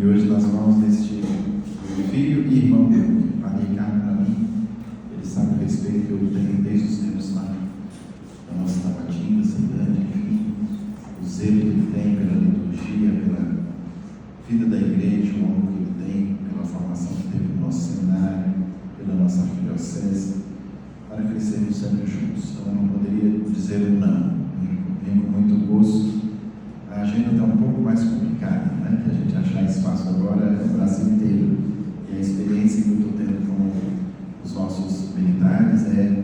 E hoje nós vamos neste filho e irmão meu, que falei cá para mim. Ele sabe o respeito que eu tenho desde os tempos lá da nossa Tabatinga, Cidade, enfim, o zelo que ele tem pela liturgia, pela vida da igreja, o amor que ele tem, pela formação que teve no nosso seminário, pela nossa arquidiocese, para crescermos sempre juntos. Então eu não poderia dizer um não. Venho com muito gosto. A agenda está um pouco mais complicada, né? Que a gente achar espaço agora é o Brasil inteiro. E a experiência que eu estou tendo com os nossos militares é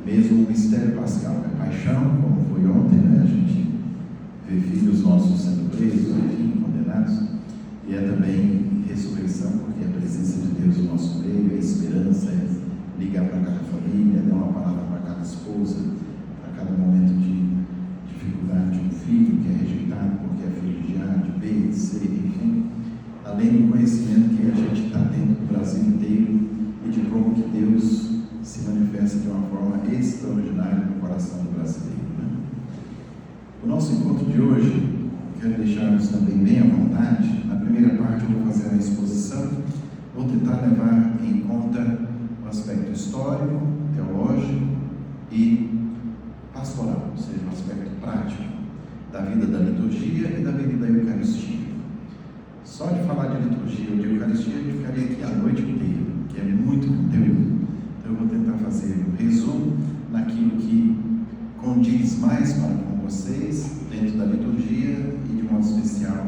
mesmo o mistério pascal, é paixão, como foi ontem, né? A gente vê filhos nossos sendo presos, enfim, condenados, e é também ressurreição, porque a presença de Deus no nosso meio, a esperança, é ligar para cada família, dar uma palavra para cada esposa, para cada momento de dificuldade de um filho que é rejeitado porque é filho de A, de B, de C, enfim, além do conhecimento que a gente está tendo no Brasil inteiro e de como que Deus se manifesta de uma forma extraordinária no coração do brasileiro, né? O nosso encontro de hoje, quero deixar-nos também bem à vontade. Na primeira parte eu vou fazer uma exposição, vou tentar levar em conta o aspecto histórico, teológico e pastoral, ou seja, o aspecto prático da vida da liturgia e da vida da Eucaristia. Só de falar de liturgia ou de Eucaristia, eu ficaria aqui a noite inteira, que é muito conteúdo. Então eu vou tentar fazer um resumo naquilo que condiz mais para com vocês, dentro da liturgia e de modo especial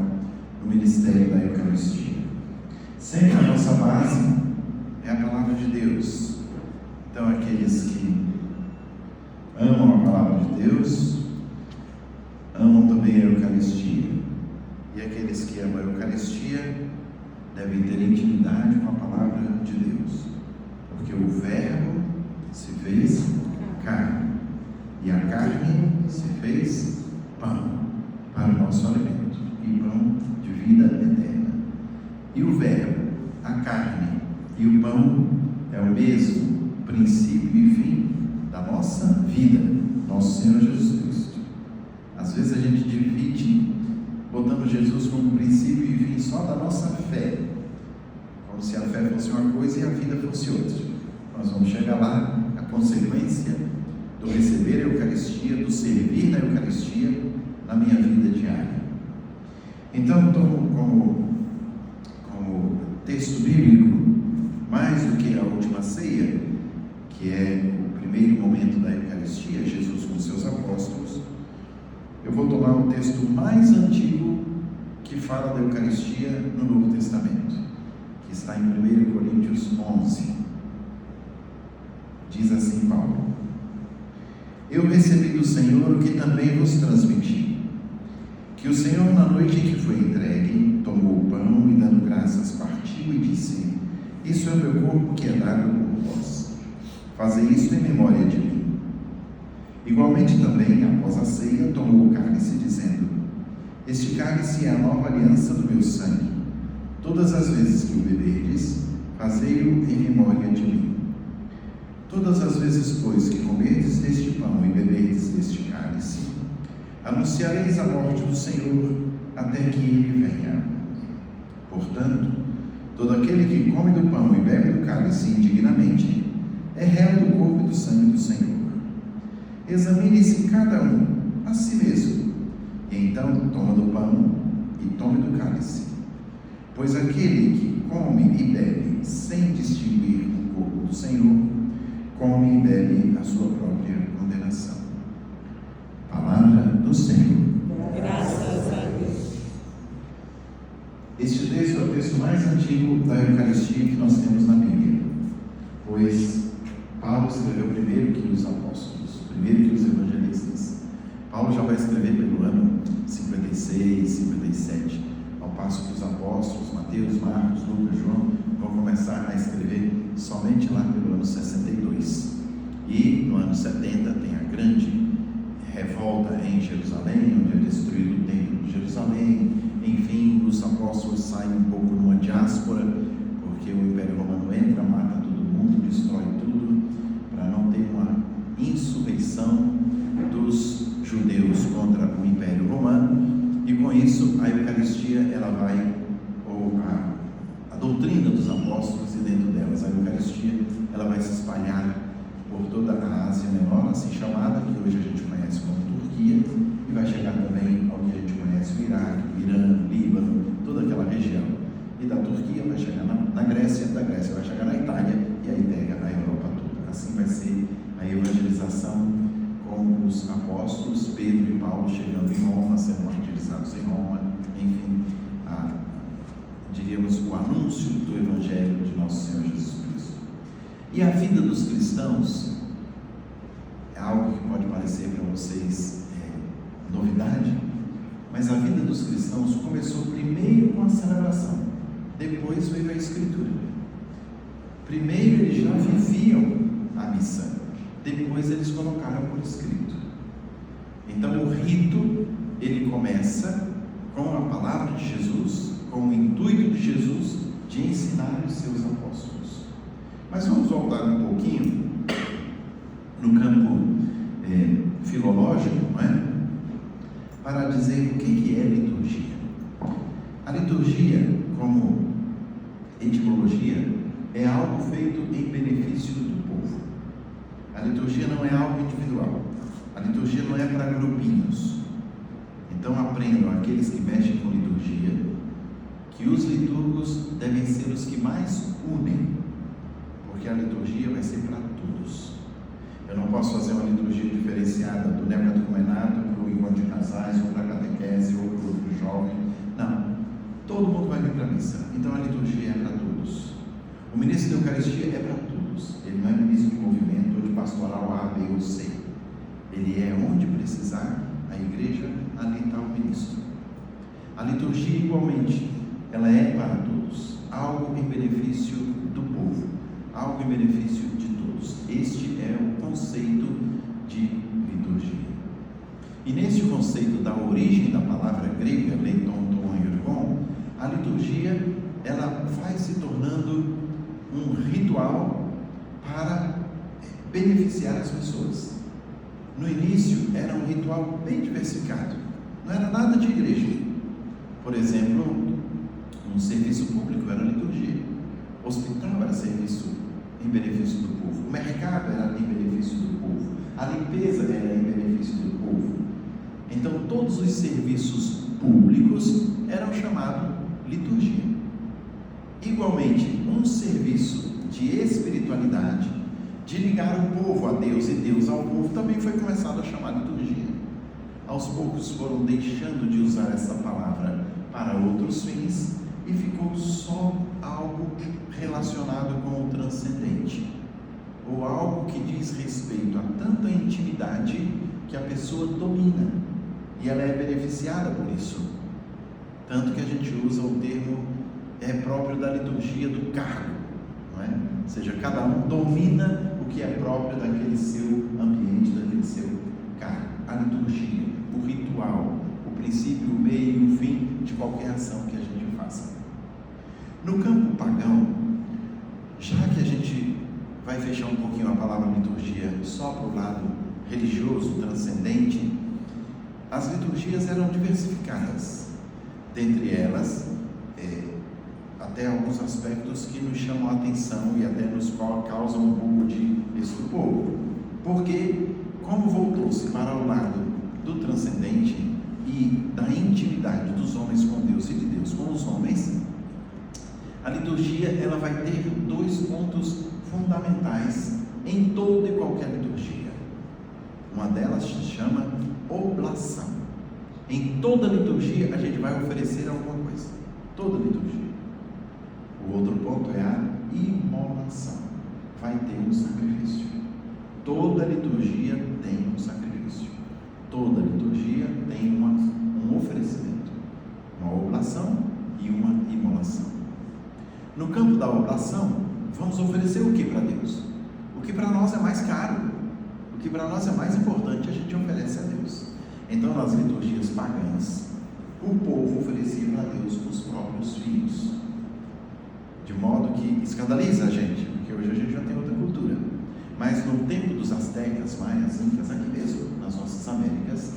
no ministério da Eucaristia. Sempre a nossa base é a palavra de Deus. Então aqueles que amam a palavra de Deus, amam também a Eucaristia. E aqueles que amam a Eucaristia devem ter intimidade com a palavra de Deus. Porque o Verbo se fez carne, e a carne se fez pão para o nosso alimento, e pão de vida eterna. E o Verbo, a carne e o pão é o mesmo princípio e fim da nossa vida, nosso Senhor Jesus Cristo. Às vezes a gente divide, botando Jesus como princípio e fim só da nossa fé, como se a fé fosse uma coisa e a vida fosse outra. Nós vamos chegar lá, a consequência do receber a Eucaristia, do servir na Eucaristia na minha vida diária. Então, tomo como texto bíblico, mais do que a última ceia, que é o primeiro momento da Eucaristia, Jesus com seus apóstolos, eu vou tomar o texto mais antigo que fala da Eucaristia no Novo Testamento, que está em 1 Coríntios 11. Diz assim Paulo: eu recebi do Senhor o que também vos transmiti, que o Senhor, na noite em que foi entregue, tomou o pão e, dando graças, partiu e disse: isso é o meu corpo que é dado por vós. Fazei isso em memória de mim. Igualmente também, após a ceia, tomou o cálice, dizendo: este cálice é a nova aliança do meu sangue. Todas as vezes que o beberdes, fazei-o em memória de mim. Todas as vezes, pois, que comerdes deste pão e beberdes deste cálice, anunciareis a morte do Senhor até que ele venha. Portanto, todo aquele que come do pão e bebe do cálice indignamente é réu do corpo e do sangue do Senhor. Examine-se cada um a si mesmo, e então toma do pão e tome do cálice. Pois aquele que come e bebe sem distinguir o corpo do Senhor, come e bebe a sua própria condenação. Palavra do Senhor. Graças a Deus. Este texto é o texto mais antigo da Eucaristia que nós temos na Bíblia, pois Paulo escreveu primeiro que os apóstolos, primeiro que os evangelistas. Paulo já vai escrever pelo ano 56, 57, ao passo que os apóstolos, Mateus, Marcos, Lucas, João, vão começar a escrever somente lá pelo ano 62. E no ano 70 tem a grande revolta em Jerusalém, onde é destruído o templo de Jerusalém. Enfim, os apóstolos saem um pouco numa diáspora, porque o Império Romano entra, mata todo mundo, destrói tudo, para não ter uma insurreição dos judeus contra o Império Romano. E com isso a Eucaristia ela vai, ou a doutrina dos apóstolos, e dentro delas a Eucaristia, ela vai se espalhar por toda a Ásia Menor, assim chamada, que hoje a gente conhece como Turquia, e vai chegar também ao que a gente conhece o Iraque, o Irã, o Líbano, toda aquela região. E da Turquia vai chegar na Grécia, da Grécia vai chegar na Itália, e aí pega a Europa toda. Assim vai ser a evangelização com os apóstolos, Pedro e Paulo chegando em Roma, sendo martirizados em Roma, enfim, diríamos, o anúncio do Evangelho de nosso Senhor Jesus Cristo. E a vida dos cristãos é algo que pode parecer para vocês novidade, mas a vida dos cristãos começou primeiro com a celebração, depois veio a Escritura. Primeiro eles já viviam a missa, depois eles colocaram por escrito. Então o rito, ele começa com a palavra de Jesus, com o intuito de Jesus de ensinar os seus apóstolos. Mas vamos voltar um pouquinho no campo filológico, não é? Para dizer o que é liturgia. A liturgia, como etimologia, é algo feito em benefício do povo. A liturgia não é algo individual. A liturgia não é para grupinhos. Então aprendam, aqueles que mexem com liturgia, que os liturgos devem ser os que mais unem, porque a liturgia vai ser para todos. Eu não posso fazer uma liturgia diferenciada do neocatecumenato para o encontro de casais, ou para a catequese, ou para o outro jovem. Não. Todo mundo vai vir para a missa. Então a liturgia é para todos. O ministro da Eucaristia é para todos. Ele não é ministro de movimento ou de pastoral A, B ou C. Ele é onde precisar, a igreja, ali está o ministro. A liturgia, igualmente, ela é para todos. Algo em benefício do povo. Algo em benefício de todos. Este é o conceito de liturgia. E nesse conceito da origem da palavra grega, leiton, ton e ergon, a liturgia, ela vai se tornando um ritual para beneficiar as pessoas. No início era um ritual bem diversificado, não era nada de igreja. Por exemplo, um serviço público era liturgia, o hospital era serviço em benefício do povo, o mercado era em benefício do povo, a limpeza era em benefício do povo. Então todos os serviços públicos eram chamados liturgia. Igualmente, um serviço de espiritualidade, de ligar o povo a Deus e Deus ao povo, também foi começado a chamar liturgia. Aos poucos foram deixando de usar essa palavra para outros fins e ficou só algo relacionado com o transcendente, ou algo que diz respeito a tanta intimidade que a pessoa domina e ela é beneficiada por isso. Tanto que a gente usa o termo próprio da liturgia do cargo, não é? Ou seja, cada um domina o que é próprio daquele seu ambiente, daquele seu cargo. A liturgia, o ritual, o princípio, o meio e o fim de qualquer ação que a gente faça. No campo pagão, já que a gente vai fechar um pouquinho a palavra liturgia só para o lado religioso, transcendente, as liturgias eram diversificadas. Dentre elas, até alguns aspectos que nos chamam a atenção e até nos causam um pouco de estupor. Porque, como voltou-se para o lado do transcendente e da intimidade dos homens com Deus e de Deus com os homens, a liturgia ela vai ter dois pontos fundamentais em toda e qualquer liturgia. Uma delas se chama oblação. Em toda liturgia a gente vai oferecer alguma coisa. Toda liturgia. O outro ponto é a imolação. Vai ter um sacrifício. Toda liturgia tem um sacrifício. Toda liturgia tem um oferecimento. Uma oblação e uma imolação. No campo da oblação, vamos oferecer o que para Deus? O que para nós é mais caro. O que para nós é mais importante, a gente oferece a Deus. Então, nas liturgias pagãs, o povo oferecia para Deus os próprios filhos. De modo que escandaliza a gente, porque hoje a gente já tem outra cultura. Mas no tempo dos astecas, maias, incas, aqui mesmo, nas nossas Américas,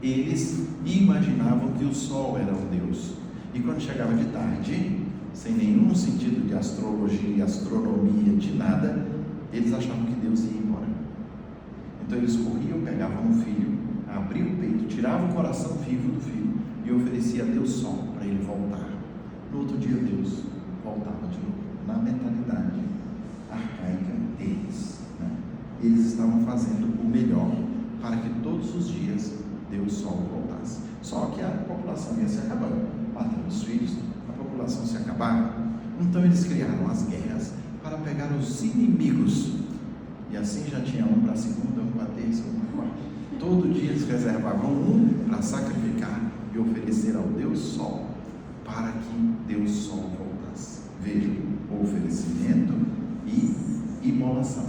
eles imaginavam que o sol era um deus. E quando chegava de tarde, sem nenhum sentido de astrologia, astronomia, de nada, eles achavam que Deus ia embora. Então eles corriam, pegavam um filho, abriam o peito, tiravam o coração vivo do filho e ofereciam a Deus Sol para ele voltar. No outro dia Deus voltava de novo, na mentalidade arcaica deles, né? Eles estavam fazendo o melhor para que todos os dias Deus Sol voltasse. Só que a população ia se acabando, matando os filhos, a população se acabava. Então eles criaram as guerras para pegar os inimigos, e assim já tinha um para a segunda, um para a terça, um para a quarta. Todo dia eles reservavam um para sacrificar e oferecer ao Deus Sol, para que Deus Sol voltasse. Vejam, o oferecimento e imolação.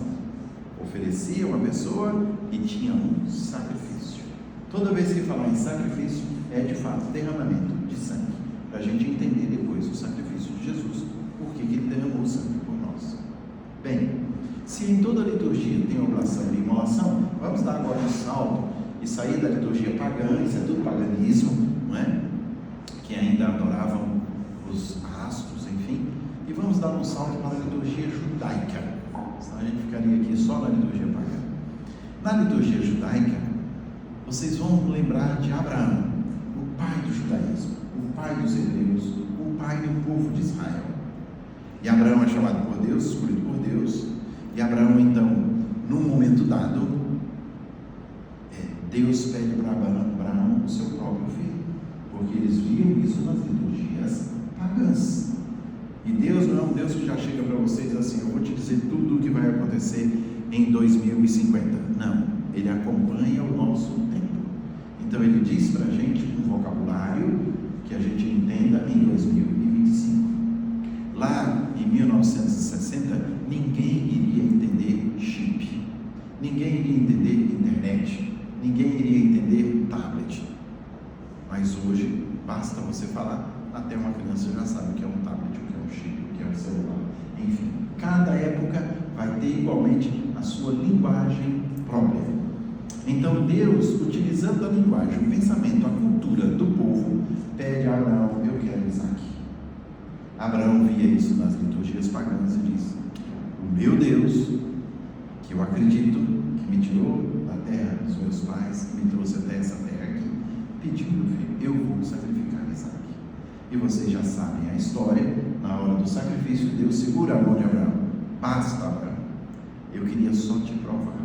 Oferecia uma pessoa e tinha um sacrifício. Toda vez que falar em sacrifício, é de fato derramamento de sangue, para a gente entender depois o sacrifício de Jesus, por que ele derramou sangue por nós. Bem, se em toda a liturgia tem oblação e imolação, vamos dar agora um salto e sair da liturgia pagã, isso é tudo paganismo, não é? Que ainda adoravam os astros, enfim, e vamos dar um salto para a liturgia judaica, senão a gente ficaria aqui só na liturgia pagã. Na liturgia judaica, vocês vão lembrar de Abraão, o pai do judaísmo, o pai dos hebreus, o pai do povo de Israel. E Abraão é chamado por Deus, escolhido por Deus. E Abraão, então, num momento dado, Deus pede para Abraão o seu próprio filho, porque eles viam isso nas liturgias pagãs. E Deus não é um Deus que já chega para vocês assim: eu vou te dizer tudo o que vai acontecer em 2050. Não, Ele acompanha o nosso tempo. Então Ele diz para a gente um vocabulário que a gente entenda em 2025. Lá em 1960, ninguém iria entender chip, ninguém iria entender internet, ninguém iria entender tablet. Mas hoje, basta você falar, até uma criança já sabe o que é um tablet, o que é um chip, o que é um celular. Enfim, cada época vai ter igualmente a sua linguagem própria. Então Deus, utilizando a linguagem, o pensamento, a cultura do povo, pede a Abraão: eu quero Isaac. Abraão via isso nas liturgias pagãs e diz: o meu Deus, que eu acredito, que me tirou da terra dos meus pais, que me trouxe até essa terra aqui, pediu meu filho, eu vou sacrificar Isaac. E vocês já sabem a história. Na hora do sacrifício, Deus segura a mão de Abraão: basta, Abraão, eu queria só te provar.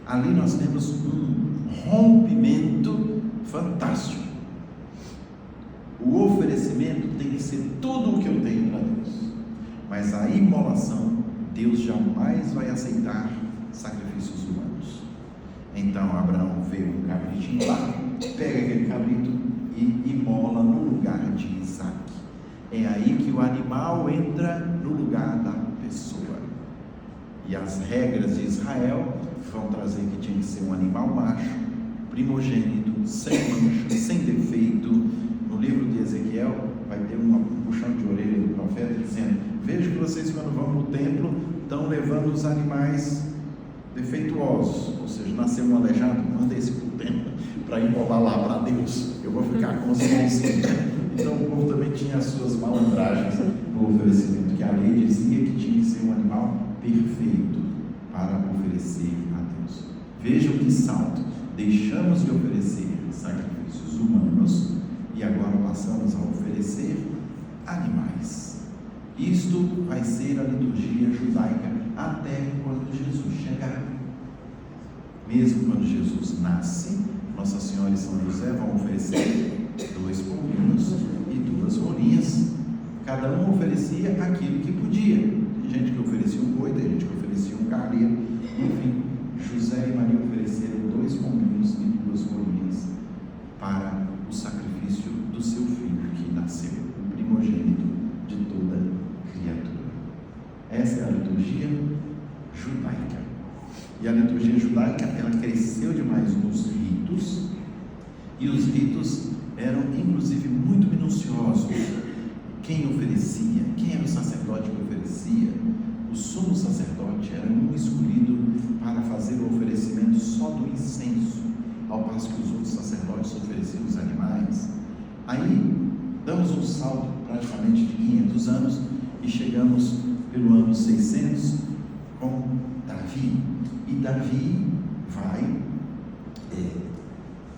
Ali nós temos um rompimento fantástico. O oferecimento tem que ser tudo o que eu tenho para Deus, mas a imolação, Deus jamais vai aceitar sacrifícios humanos. Então Abraão vê um cabritinho lá, pega aquele cabrito e imola no lugar de Isaac. É aí que o animal entra no lugar da pessoa. E as regras de Israel vão trazer que tinha que ser um animal macho, primogênito, sem mancha, sem defeito. No livro de Ezequiel vai ter um puxão de orelha do profeta dizendo: vejo que vocês, quando vão no templo, estão levando os animais defeituosos, ou seja, nasceu um aleijado, manda esse para o templo para imolar lá para Deus, eu vou ficar com os bons. Então o povo também tinha as suas malandragens no oferecimento, que a lei dizia que tinha que ser um animal perfeito para oferecer a Deus. Vejam que salto: deixamos de oferecer sacrifícios humanos e agora passamos a oferecer animais. Isto vai ser a liturgia judaica até quando Jesus chegar. Mesmo quando Jesus nasce, Nossa Senhora e São José vão oferecer 2 pombinhos e 2 rolinhas. Cada um oferecia aquilo que podia. Tem gente que oferecia um boi, tem gente que oferecia um carneiro. Enfim, José e Maria ofereceram 2 pombinhos e 2 rolinhas para o sacrifício do seu filho que nasceu, o primogênito de toda criatura. Essa é a liturgia judaica. E a liturgia judaica, ela cresceu demais nos ritos, e os ritos eram inclusive muito minuciosos. Quem oferecia, quem era o sacerdote que oferecia? O sumo sacerdote era um escolhido para fazer o oferecimento só do incenso, ao passo que os outros sacerdotes ofereciam os animais. Aí damos um salto praticamente de 500 anos e e chegamos pelo ano 600 com Davi. E Davi vai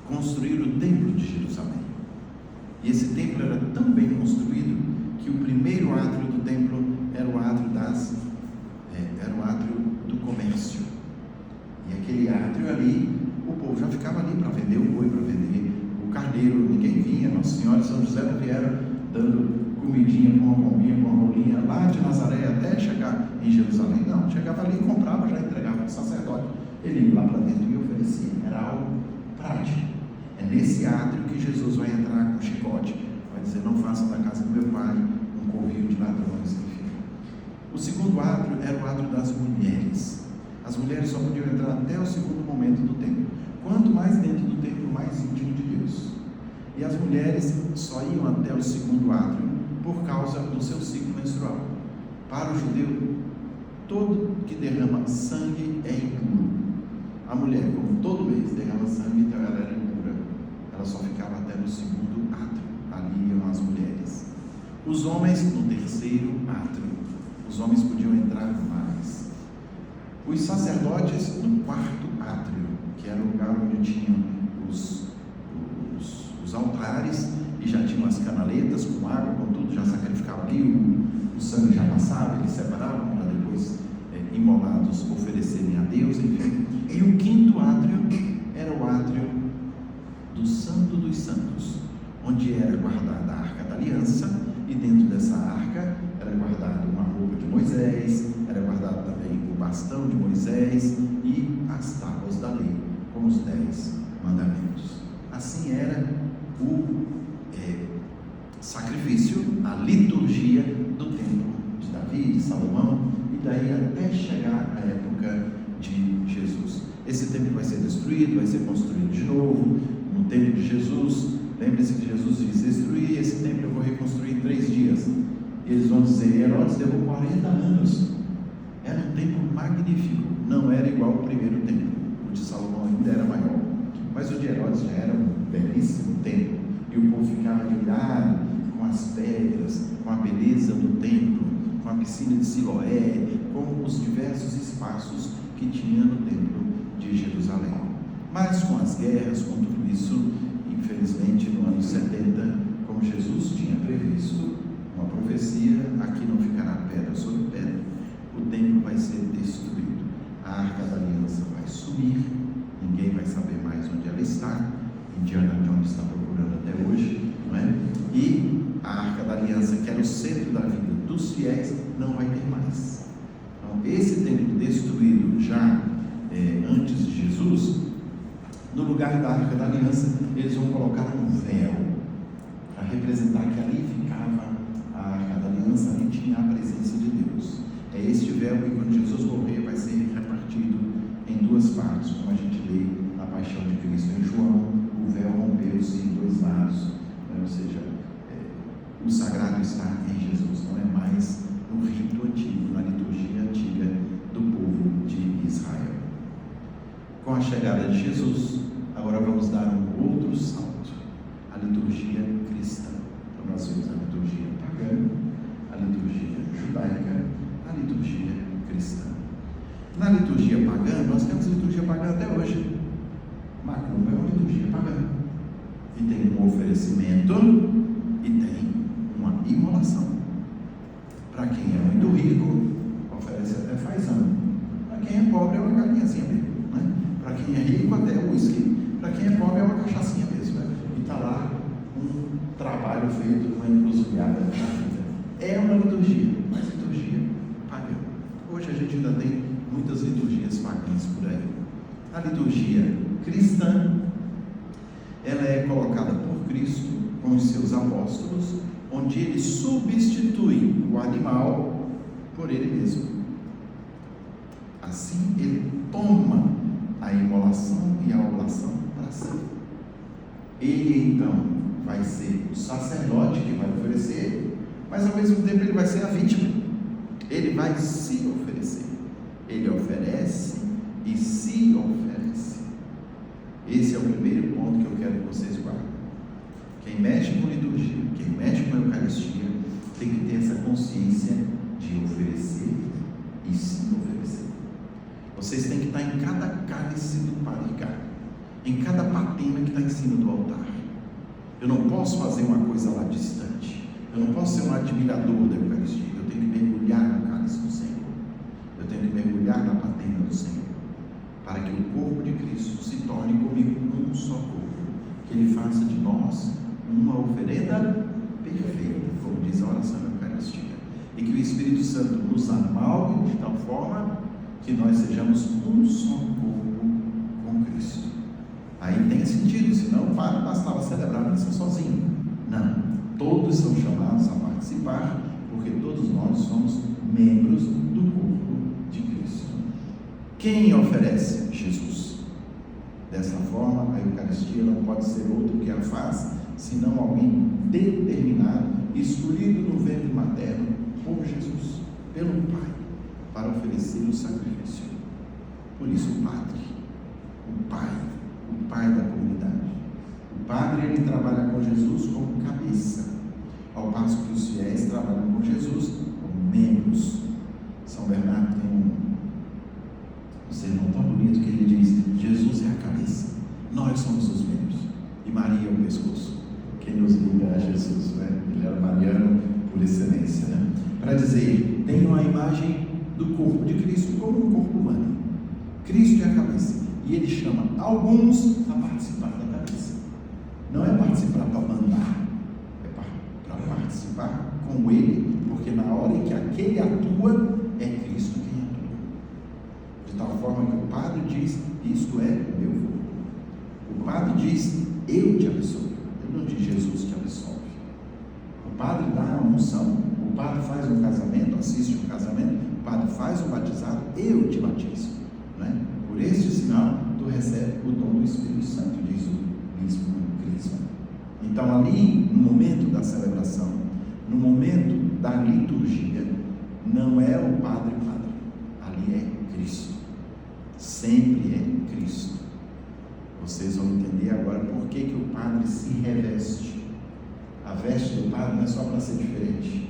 construir o templo de Jerusalém. E esse templo era tão bem construído que o primeiro átrio do templo era o átrio do comércio. E aquele átrio ali, o povo já ficava ali para vender o boi, para vender o carneiro. Ninguém vinha, Nossa Senhora e São José não vieram dando comidinha com uma pombinha, com uma rolinha lá de Nazaré até chegar em Jerusalém. Não, chegava ali e comprava, já entregava para o sacerdote. Ele ia lá para dentro e oferecia. Era algo prático. É nesse átrio que Jesus vai entrar com chicote, vai dizer: não façam da casa do meu pai um covil de ladrões, enfim. O segundo átrio era o átrio das mulheres. As mulheres só podiam entrar até o segundo momento do templo. Quanto mais dentro do templo, mais íntimo de Deus. E as mulheres só iam até o segundo átrio por causa do seu ciclo menstrual. Para o judeu, todo que derrama sangue é impuro. A mulher, como todo mês derrama sangue, então ela era impura. Ela só ficava até no segundo átrio. Ali iam as mulheres. Os homens no terceiro átrio. Os homens podiam entrar mais. Os sacerdotes no quarto átrio, que era o lugar onde tinham os altares e já tinham as canaletas com água, com tudo, já sacrificava ali, o sangue já passava, eles separavam para depois imolados oferecerem a Deus, enfim. E o quinto átrio era o átrio do Santo dos Santos, onde era guardada a Arca da Aliança, e dentro dessa arca era guardada uma roupa de Moisés, era guardado também o bastão de Moisés e as tábuas da lei, com os 10 mandamentos. Assim era o sacrifício, a liturgia do templo de Davi, de Salomão, e daí até chegar à época de Jesus. Esse templo vai ser destruído, vai ser construído de novo. No tempo de Jesus, lembre-se que Jesus disse: destruir esse templo eu vou reconstruir em 3 dias. E eles vão dizer: Herodes levou 40 anos. Era um templo magnífico, não era igual ao primeiro templo. O de Salomão ainda era maior, mas o de Herodes já era um belíssimo templo. E o povo ficava admirado com as pedras, com a beleza do templo, com a piscina de Siloé, com os diversos espaços que tinha no templo de Jerusalém. Mas com as guerras, com tudo isso, infelizmente no ano 70, como Jesus tinha previsto, uma profecia: aqui não ficará pedra sobre pedra, o templo vai ser destruído, a Arca da Aliança vai sumir, ninguém vai saber mais onde ela está. Indiana Jones está procurando até hoje, não é? E a Arca da Aliança, que era o centro da vida dos fiéis, não vai ter mais. Então, esse templo destruído já antes de Jesus, no lugar da Arca da Aliança, eles vão colocar um véu para representar que ali ficava a Arca da Aliança, ali tinha a presença de Deus. É este véu que, quando Jesus morrer, vai ser repartido em 2 partes, como a gente lê na Paixão de Cristo em João. O véu rompeu-se em 2 lados, ou seja, o sagrado está em Jesus, não é mais no rito antigo, na liturgia antiga do povo de Israel. Com a chegada de Jesus, agora vamos dar um outro salto: a liturgia cristã. Então nós vimos a liturgia pagã, a liturgia judaica, a liturgia cristã. Na liturgia pagã, nós temos liturgia pagã até hoje. Macumba é uma liturgia pagã, e tem um oferecimento e tem uma imolação. Para quem é muito rico, oferece até fazão. Para quem é pobre, é uma galinhazinha mesmo, né? Para quem é rico, até whisky. Para quem é pobre, é uma cachaçinha mesmo, né? E está lá um trabalho feito, uma encruzilhada da vida. É uma liturgia, mas liturgia pagã. Hoje a gente ainda tem muitas liturgias pagãs por aí. A liturgia cristã, ela é colocada por Cristo com os seus apóstolos, onde ele substitui o animal por ele mesmo. Assim, ele toma a imolação e a oblação para si. Ele então vai ser o sacerdote que vai oferecer, mas ao mesmo tempo ele vai ser a vítima. Ele vai se oferecer. Ele oferece e se oferece. Esse é o primeiro ponto que eu quero que vocês guardem. Quem mexe com liturgia, quem mexe com a Eucaristia, tem que ter essa consciência Vocês têm que estar em cada cálice do Padre Ricardo, em cada patena que está em cima do altar. Eu não posso fazer uma coisa lá distante. Eu não posso ser um admirador da Eucaristia. Eu tenho que mergulhar no cálice do Senhor. Eu tenho que mergulhar na patena do Senhor, para que o corpo de Cristo se torne comigo um só corpo, que Ele faça de nós uma oferenda perfeita, como diz a oração da Eucaristia, e que o Espírito Santo nos amalgue de tal forma que nós sejamos um só corpo com Cristo. Aí tem sentido, senão o padre bastava celebrar a missa sozinho. Não, todos são chamados a participar, porque todos nós somos membros do corpo de Cristo. Quem oferece? Jesus. Dessa forma, a Eucaristia não pode ser outro que a faz, senão alguém determinado, escolhido no ventre materno por Jesus, pelo Pai, para oferecer o sacrifício. Por isso o Pai da comunidade. O Padre, ele trabalha com Jesus como cabeça, ao passo que os fiéis trabalham com Jesus como membros. São Bernardo tem um sermão tão bonito que ele diz: Jesus é a cabeça, nós somos os membros, e Maria é o pescoço. Quem nos liga a Jesus, né? Ele era mariano por excelência, né? Para dizer, tenham a imagem do corpo de Cristo como um corpo humano. Cristo é a cabeça, e Ele chama alguns a participar da cabeça. Não é participar para mandar, é para participar com Ele, porque na hora em que aquele atua, é Cristo quem atua. De tal forma que o Padre diz: isto é o meu corpo. O Padre diz: eu te absolvo. Ele não diz: Jesus te absolve. O Padre dá a unção, o Padre faz um casamento, assiste um casamento, o Padre faz um batizado, eu te batizo, né? Por este sinal tu recebes o dom do Espírito Santo, diz o bispo Crisma. Então ali, no momento da celebração, no momento da liturgia, não é o Padre, ali é Cristo, sempre é Cristo. Vocês vão entender agora por que o Padre se reveste. A veste do Padre não é só para ser diferente.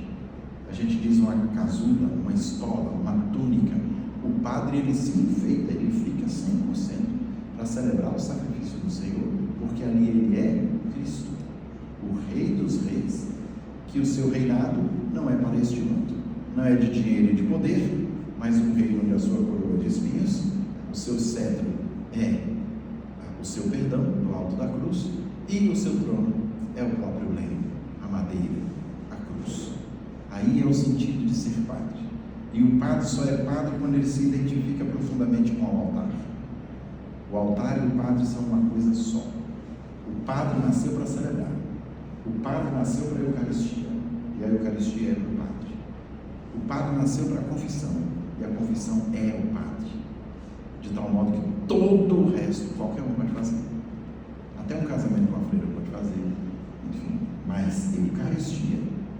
A gente diz uma casula, uma estola, uma túnica. O Padre, ele se enfeita, ele fica 100% para celebrar o sacrifício do Senhor, porque ali ele é Cristo, o Rei dos Reis, que o seu reinado não é para este mundo, não é de dinheiro e de poder, mas um reino onde a sua coroa de espinhos, o seu cetro é o seu perdão no alto da cruz, e o seu trono é o próprio leito, a madeira, a cruz. Aí é o sentido de ser padre. E o padre só é padre quando ele se identifica profundamente com o altar. O altar e o padre são uma coisa só. O padre nasceu para celebrar. O padre nasceu para a Eucaristia. E a Eucaristia é para o padre. O padre nasceu para a confissão. E a confissão é o padre. De tal modo que todo o resto, qualquer um pode fazer. Até um casamento com a freira pode fazer. Enfim, mas Eucaristia,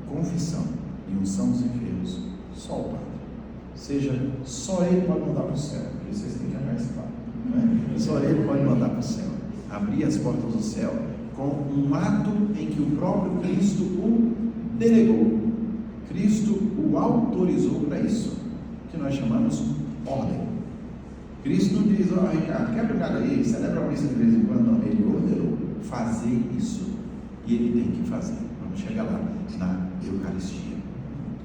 confissão e unção dos enfermos, só o padre. Seja, só ele pode mandar para o céu, porque vocês têm que participar, não é? Só ele pode mandar para o céu, abrir as portas do céu com um ato em que o próprio Cristo o delegou, Cristo o autorizou para isso, que nós chamamos ordem. Cristo não diz: ó, Ricardo, quebra o galho aí, celebra a missa de vez em quando. Não, ele ordenou fazer isso, e ele tem que fazer. Vamos chegar lá na Eucaristia.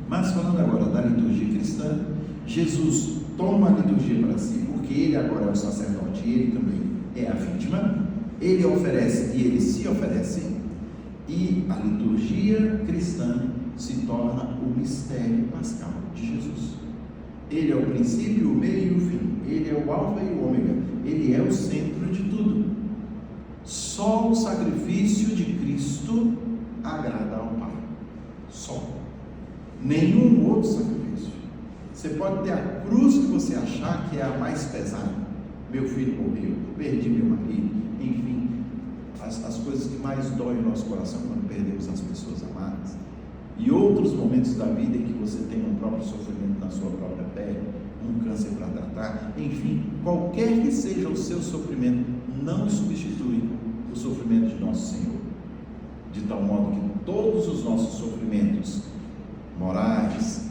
Mas falando agora da liturgia cristã, Jesus toma a liturgia para si, porque ele agora é o sacerdote, e ele também é a vítima, ele oferece e ele se oferece, e a liturgia cristã se torna o mistério pascal de Jesus. Ele é o princípio, o meio e o fim, ele é o alfa e o ômega, ele é o centro de tudo. Só o sacrifício de Cristo agrada ao Pai, só. Nenhum outro sacrifício. Você pode ter a cruz que você achar que é a mais pesada. Meu filho morreu, perdi meu marido, enfim, as coisas que mais doem no nosso coração quando perdemos as pessoas amadas. E outros momentos da vida em que você tem um próprio sofrimento na sua própria pele, um câncer para tratar, enfim, qualquer que seja o seu sofrimento, não substitui o sofrimento de nosso Senhor. De tal modo que todos os nossos sofrimentos morais,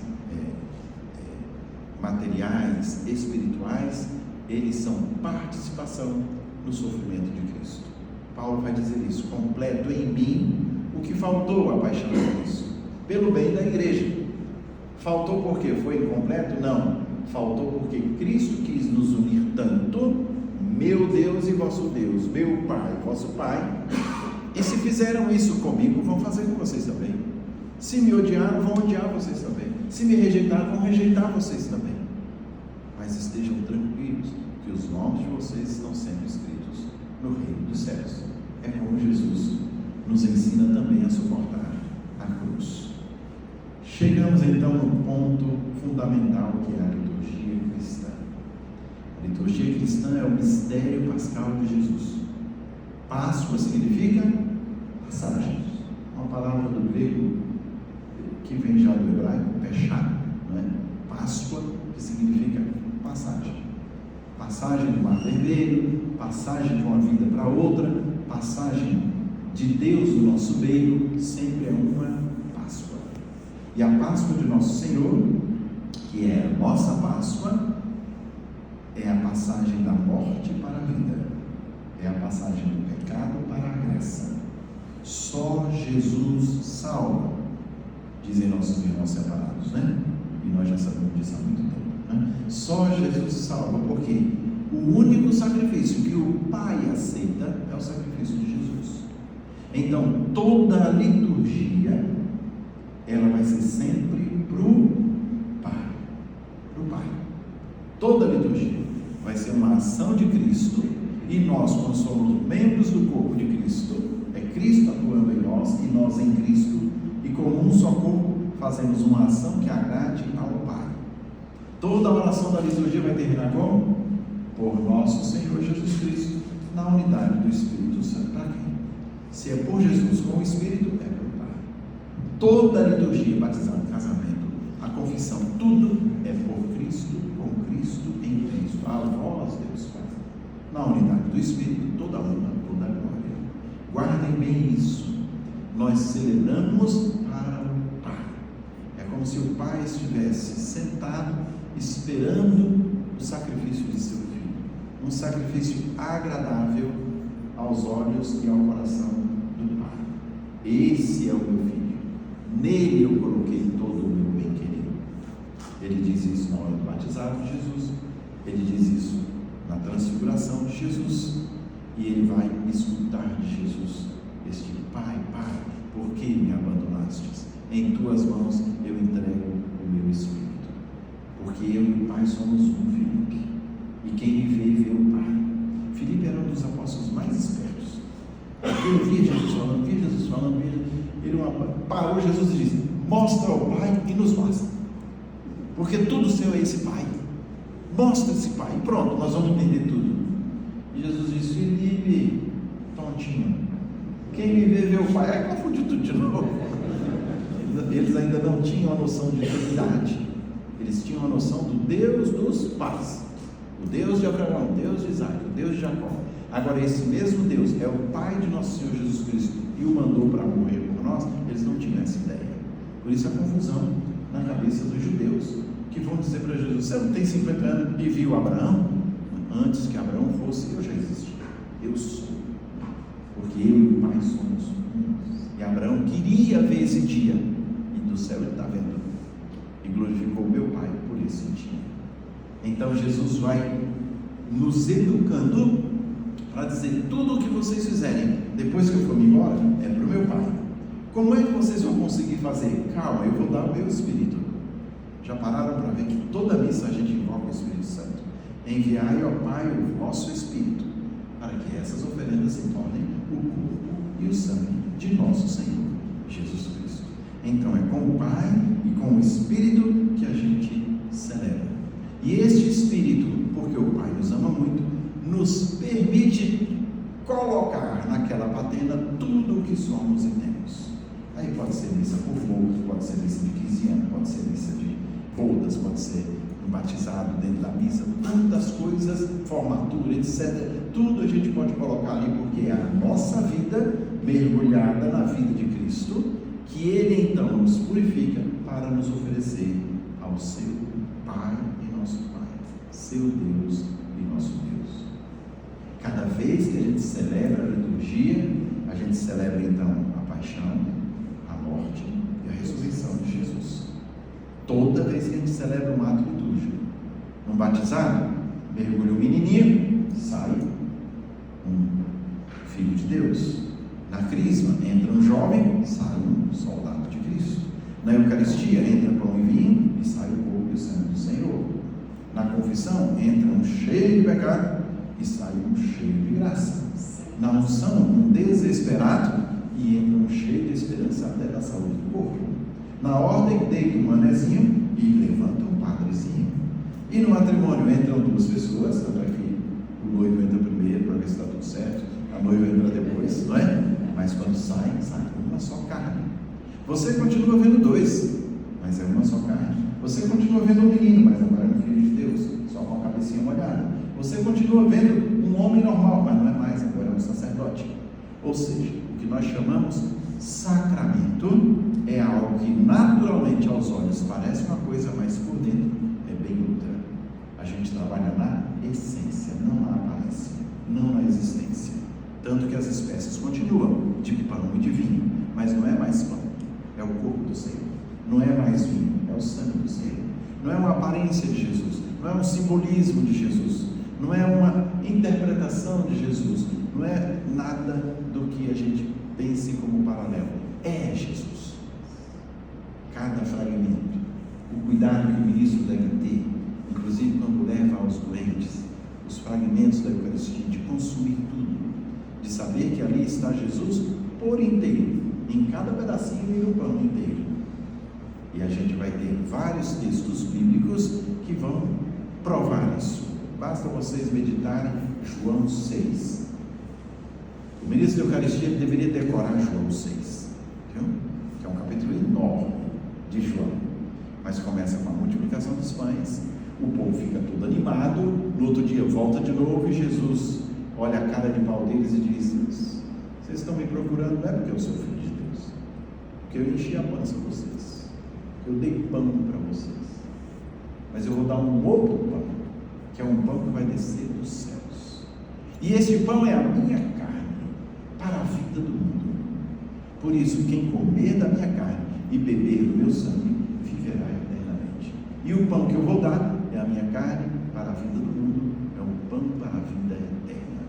materiais, espirituais, eles são participação no sofrimento de Cristo. Paulo vai dizer isso: completo em mim o que faltou à paixão de Cristo, pelo bem da igreja. Faltou porque foi incompleto? Não. Faltou porque Cristo quis nos unir tanto, meu Deus e vosso Deus, meu Pai e vosso Pai. E se fizeram isso comigo, vão fazer com vocês também. Se me odiaram, vão odiar vocês também. Se me rejeitaram, vão rejeitar vocês também. Mas estejam tranquilos, que os nomes de vocês estão sempre escritos no reino dos céus. É como Jesus nos ensina também a suportar a cruz. Chegamos então no ponto fundamental, que é a liturgia cristã. A liturgia cristã é o mistério pascal de Jesus. Páscoa significa passagem. Uma palavra do grego que vem já do hebraico, pechá, não é? Páscoa, que significa passagem. Passagem do Mar Vermelho, passagem de uma vida para outra, passagem de Deus no nosso meio, sempre é uma Páscoa. E a Páscoa de nosso Senhor, que é a nossa Páscoa, é a passagem da morte para a vida, é a passagem do pecado para a graça. Só Jesus salva, dizem nossos irmãos separados, né? E nós já sabemos disso há muito tempo, né? Só Jesus salva, porque o único sacrifício que o Pai aceita é o sacrifício de Jesus. Então, toda a liturgia, ela vai ser sempre para o Pai. Para o Pai. Toda a liturgia vai ser uma ação de Cristo, e nós, quando somos membros do corpo de Cristo, é Cristo atuando em nós e nós em Cristo, e como um só corpo, fazemos uma ação que agrade ao Pai. Toda a oração da liturgia vai terminar como? Por nosso Senhor Jesus Cristo, na unidade do Espírito Santo. Para quem? Se é por Jesus com o Espírito, é por Pai. Toda a liturgia, batizado, casamento, a confissão, tudo é por Cristo, com Cristo, em Cristo. A vós, Deus Pai. Na unidade do Espírito, toda a honra, toda a glória. Guardem bem isso. Nós celebramos para o Pai. É como se o Pai estivesse sentado, esperando o sacrifício de seu filho. Um sacrifício agradável aos olhos e ao coração do Pai. Esse é o meu filho. Nele eu coloquei todo o meu bem-querer. Ele diz isso na hora do batizado de Jesus. Ele diz isso na transfiguração de Jesus. E ele vai escutar de Jesus este: Pai, Pai, por que me abandonastes? Em tuas mãos eu entrego o meu Espírito. Porque eu e o Pai somos um, Filipe. E quem me vê o Pai. Filipe era um dos apóstolos mais espertos. Ele via Jesus falando, ele parou Jesus e disse: mostra ao Pai e nos mostra. Porque tudo seu é esse Pai. Mostra esse Pai. E pronto, nós vamos entender tudo. E Jesus disse: Filipe, tontinho, quem me vê o Pai. Aí confundiu tudo de novo. Eles ainda não tinham a noção de divindade. Eles tinham a noção do Deus dos pais. O Deus de Abraão, o Deus de Isaac, o Deus de Jacó. Agora, esse mesmo Deus é o Pai de nosso Senhor Jesus Cristo e o mandou para morrer por nós. Eles não tinham essa ideia. Por isso a confusão na cabeça dos judeus, que vão dizer para Jesus: você não tem 50 anos e viu Abraão? Antes que Abraão fosse, eu já existia. Eu sou. Porque eu e o Pai somos um. E Abraão queria ver esse dia, e do céu ele está vendo. E glorificou meu Pai por esse dia. Então Jesus vai nos educando para dizer: tudo o que vocês fizerem depois que eu for embora é para o meu Pai. Como é que vocês vão conseguir fazer? Calma, eu vou dar o meu Espírito. Já pararam para ver que toda missa a gente invoca o Espírito Santo? Enviai ao Pai o vosso Espírito, para que essas oferendas se tornem o corpo e o sangue de nosso Senhor Jesus Cristo. Então é com o Pai e com o Espírito que a gente celebra. E este Espírito, porque o Pai nos ama muito, nos permite colocar naquela patena tudo o que somos e temos. Aí pode ser missa por fogo, pode ser missa de 15 anos, pode ser missa de bodas, pode ser um batizado dentro da missa, tantas coisas, formatura, etc. Tudo a gente pode colocar ali, porque é a nossa vida mergulhada na vida de Cristo, que Ele então nos purifica para nos oferecer ao seu Pai e nosso Pai, seu Deus e nosso Deus. Cada vez que a gente celebra a liturgia, a gente celebra então a paixão, a morte e a ressurreição de Jesus. Toda vez que a gente celebra um ato litúrgico, um batizado, mergulha um menininho, sai um filho de Deus. Na crisma entra um jovem, sai um soldado de Cristo. Na Eucaristia entra pão e vinho e sai o corpo e o sangue do Senhor. Na confissão entra um cheio de pecado e sai um cheio de graça. Na unção, um desesperado e entra um cheio de esperança até da saúde do corpo. Na ordem, deita um manezinho e levanta um padrezinho. E no matrimônio entram duas pessoas, tanto é que o noivo entra primeiro para ver se está tudo certo, a noiva entra depois, não é? Mas quando sai uma só carne. Você continua vendo dois, mas é uma só carne. Você continua vendo um menino, mas agora é um filho de Deus, só com a cabecinha molhada. Você continua vendo um homem normal, mas não é mais, agora é um sacerdote. Ou seja, o que nós chamamos sacramento é algo que naturalmente aos olhos parece uma coisa, mas por dentro é bem outra. A gente trabalha na essência, não na aparência, não na existência. Tanto que as espécies continuam de pão e de vinho, mas não é mais pão, é o corpo do Senhor. Não é mais vinho, é o sangue do Senhor. Não é uma aparência de Jesus, não é um simbolismo de Jesus, não é uma interpretação de Jesus, não é nada do que a gente pense como paralelo. É Jesus. Cada fragmento, o cuidado que o ministro deve ter, inclusive quando leva aos doentes, os fragmentos da Eucaristia, de consumir tudo, de saber que ali está Jesus por inteiro, em cada pedacinho e o pão inteiro. E a gente vai ter vários textos bíblicos que vão provar isso. Basta vocês meditarem João 6. O ministro da Eucaristia deveria decorar João 6, viu? Que é um capítulo enorme de João, mas começa com a multiplicação dos pães, o povo fica todo animado, no outro dia volta de novo e Jesus olha a cara de pau deles e diz: vocês estão me procurando não é porque eu sou filho de Deus, porque eu enchi a pança de vocês, eu dei pão para vocês, mas eu vou dar um outro pão, que é um pão que vai descer dos céus, e esse pão é a minha carne para a vida do mundo. Por isso, quem comer da minha carne e beber do meu sangue viverá eternamente. E o pão que eu vou dar é a minha carne para a vida do mundo, é um pão para a vida eterna.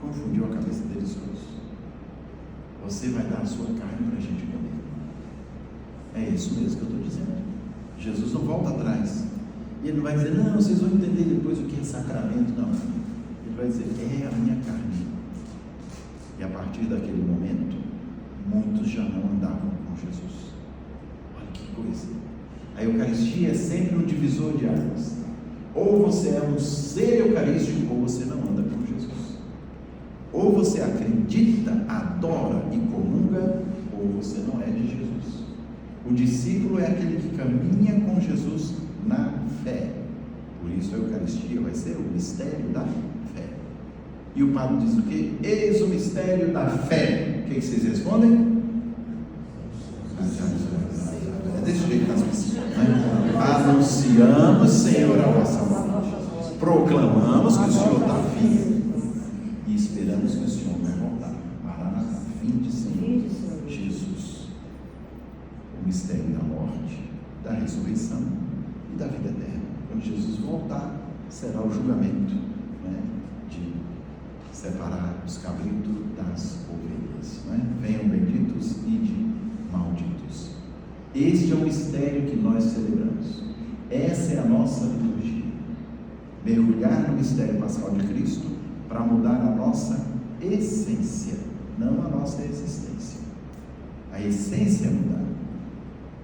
Confundiu a cabeça deles todos. Você vai dar a sua carne para a gente comer. É isso mesmo que eu estou dizendo. Jesus não volta atrás. E ele não vai dizer: não, vocês vão entender depois o que é sacramento. Não. Ele vai dizer: é a minha carne. E a partir daquele momento, muitos já não andavam com Jesus. Olha que coisa. A Eucaristia é sempre um divisor de águas. Ou você é um ser eucarístico, ou você não anda com Jesus. Ou você acredita, adora e comunga, ou você não é de Jesus. O discípulo é aquele que caminha com Jesus na fé. Por isso a Eucaristia vai ser o mistério da fé. E o padre diz o quê? Eis o mistério da fé. O que vocês respondem? É desse jeito que nós precisamos, né? Anunciamos, Senhor, a vossa morte. Proclamamos que o Senhor está vivo. E esperamos que o Senhor vai voltar. Maranatá, vinde, Senhor Jesus. O mistério da morte, da ressurreição e da vida eterna. Quando Jesus voltar, será o julgamento, né, de separar os cabritos das ovelhas, né? Venham benditos e de malditos. Este é o mistério que nós celebramos. Essa é a nossa liturgia. Mergulhar no mistério pascal de Cristo para mudar a nossa essência, não a nossa existência. A essência é mudar.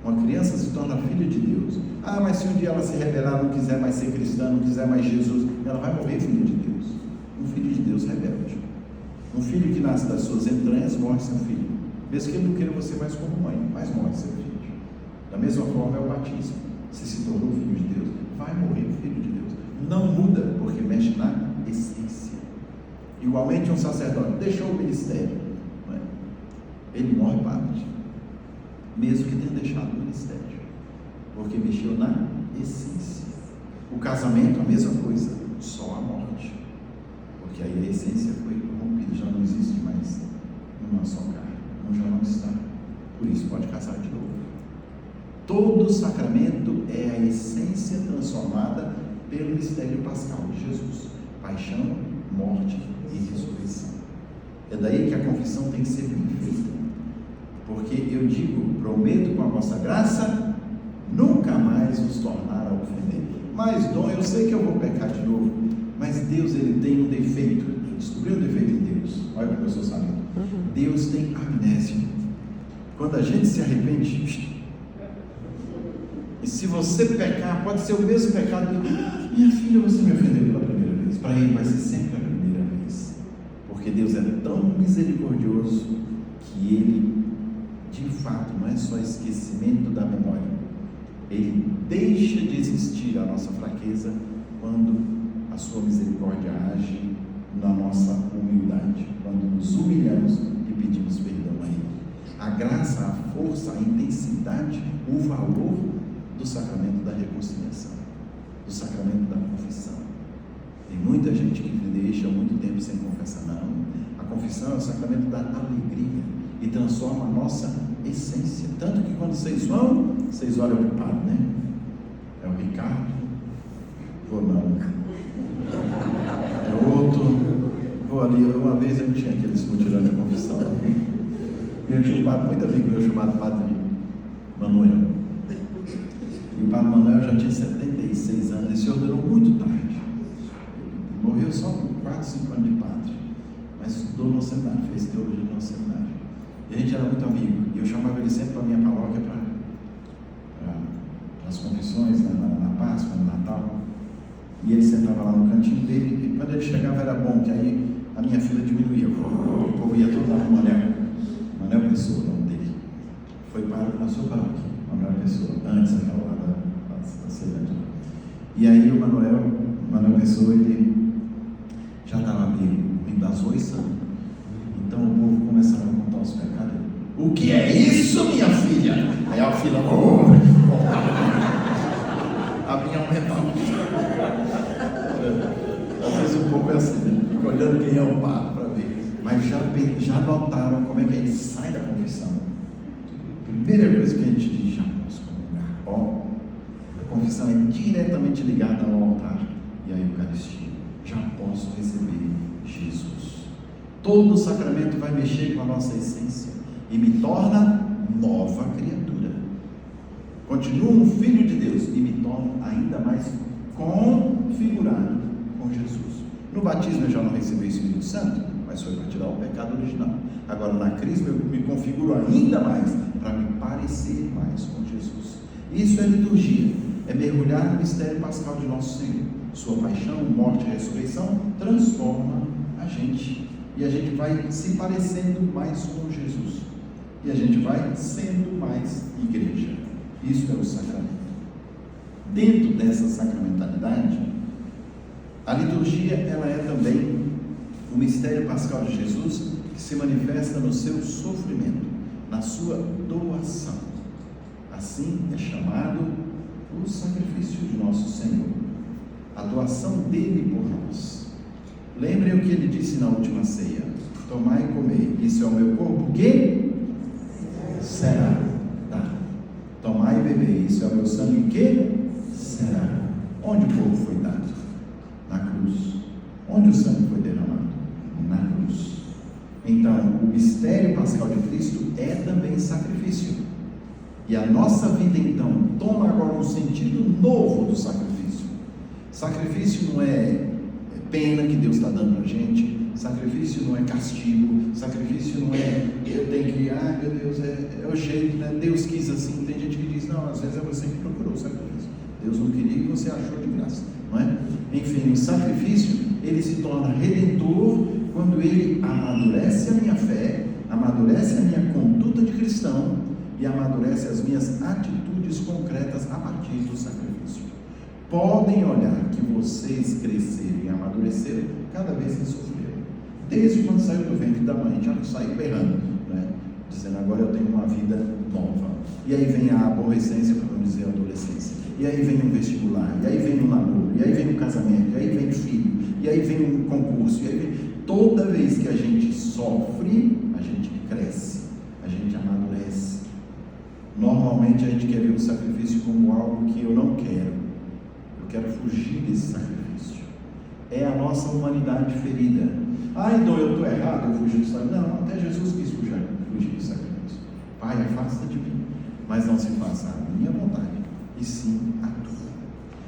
Uma criança se torna filha de Deus. Ah, mas se um dia ela se rebelar, não quiser mais ser cristã, não quiser mais Jesus, ela vai morrer filha de Deus. Um filho de Deus rebelde. Um filho que nasce das suas entranhas morre seu filho. Mesmo que ele não queira você mais como mãe, mas morre seu filho. Da mesma forma é o batismo. Você se tornou filho de Deus, vai morrer filho de Deus. Não muda, porque mexe na essência. Igualmente um sacerdote deixou o ministério, não é? Ele morre padre, mesmo que tenha deixado o ministério, porque mexeu na essência. O casamento, a mesma coisa, só a morte. Porque aí a essência foi rompida, já não existe mais uma só carne, já não está. Por isso pode casar de novo. Todo sacramento é a essência transformada pelo mistério pascal de Jesus: paixão, morte e ressurreição. É daí que a confissão tem que ser bem feita, porque eu digo: prometo com a vossa graça nunca mais vos tornar a ofender. Mas, Dom, eu sei que eu vou pecar de novo, mas Deus, ele tem um defeito. Descobriu um defeito em Deus? Olha como eu sou sabendo. Deus tem amnésia. Quando a gente se arrepende, e se você pecar, pode ser o mesmo pecado. Minha filha, você me ofendeu pela primeira vez. Para ele vai ser sempre a primeira vez, porque Deus é tão misericordioso que ele, de fato, não é só esquecimento da memória, ele deixa de existir a nossa fraqueza quando a sua misericórdia age na nossa humildade, quando nos humilhamos e pedimos perdão a ele. A graça, a força, a intensidade, o valor do sacramento da reconciliação, do sacramento da confissão. Tem muita gente que deixa muito tempo sem confessar. Não, a confissão é o sacramento da alegria e transforma a nossa essência. Tanto que quando vocês vão, vocês olham para o padre, né? É o Ricardo, vou não, é outro, vou ali. Uma vez eu tinha aqueles mutirões de confissão, eu tinha um padre muito amigo meu chamado Padre Manuel. E o Padre Manuel já tinha 76 anos e se ordenou muito tarde. Morreu só com 4, 5 anos de padre, mas estudou no seminário, fez teologia no seminário. E a gente era muito amigo, e eu chamava ele sempre para a minha paróquia, para as confissões, na Páscoa, no Natal. E ele sentava lá no cantinho dele, e quando ele chegava era bom, que aí a minha fila diminuía, o povo ia todo lá no Manuel Pessoa, o nome dele. Foi pároco na sua paróquia, Manuel Pessoa, antes daquela lá da cidade. E aí o Manuel Pessoa, ele já estava meio embaçoiçando. Então o povo começava a contar os pecados. O que é isso, minha filha? Aí a fila abria um mental. Às vezes o povo é assim, né? Fica olhando quem é o padre para ver. Mas já notaram como é que ele sai da confissão. Primeira coisa que a gente diz: já posso comungar. A confissão é diretamente ligada ao altar e à Eucaristia. Já posso receber Jesus. Todo sacramento vai mexer com a nossa essência e me torna nova criatura. Continuo um filho de Deus e me torno ainda mais configurado com Jesus. No batismo eu já não recebi o Espírito Santo, mas foi para tirar o pecado original. Agora na crisma eu me configuro ainda mais para me parecer mais com Jesus. Isso é liturgia, é mergulhar no mistério pascal de nosso Senhor. Sua paixão, morte e ressurreição transforma a gente. E a gente vai se parecendo mais com Jesus. E a gente vai sendo mais igreja. Isso é o sacramento. Dentro dessa sacramentalidade, a liturgia ela é também o mistério pascal de Jesus que se manifesta no seu sofrimento, na sua doação. Assim é chamado o sacrifício de nosso Senhor, a doação dele por nós. Lembrem o que ele disse na última ceia: tomai e comei, isso é o meu corpo que será dado. Tomai e bebei, isso é o meu sangue que será. Onde o corpo foi dado? Na cruz. Onde o sangue foi derramado? Na cruz. Então, o mistério pascal de Cristo é também sacrifício. E a nossa vida, então, toma agora um sentido novo do sacrifício. Sacrifício não é pena que Deus está dando para a gente. Sacrifício não é castigo. Sacrifício não é eu tenho que, meu Deus, é o jeito, né? Deus quis assim. Tem gente que diz: não, às vezes é você que procurou o sacrifício. Deus não queria e você achou de graça, não é? Enfim, o sacrifício, ele se torna redentor quando ele amadurece a minha fé, amadurece a minha conduta de cristão e amadurece as minhas atitudes concretas a partir do sacrifício. Podem olhar que vocês cresceram e amadureceram cada vez que sofreram. Desde quando saiu do ventre da mãe, já saiu berrando, né? Dizendo: agora eu tenho uma vida nova. E aí vem a aborrecência, para não dizer a adolescência. e aí vem um vestibular, e aí vem um namoro, e aí vem um casamento, e aí vem um filho, e aí vem um concurso, e aí vem... Toda vez que a gente sofre, a gente cresce, a gente amadurece. Normalmente a gente quer ver o sacrifício como algo que eu não quero. Eu quero fugir desse sacrifício. É a nossa humanidade ferida. Então eu estou errado, eu fugi do sacrifício. Não, até Jesus quis fugir do sacrifício. Pai, afasta de mim, mas não se faça a minha vontade, e sim a tua.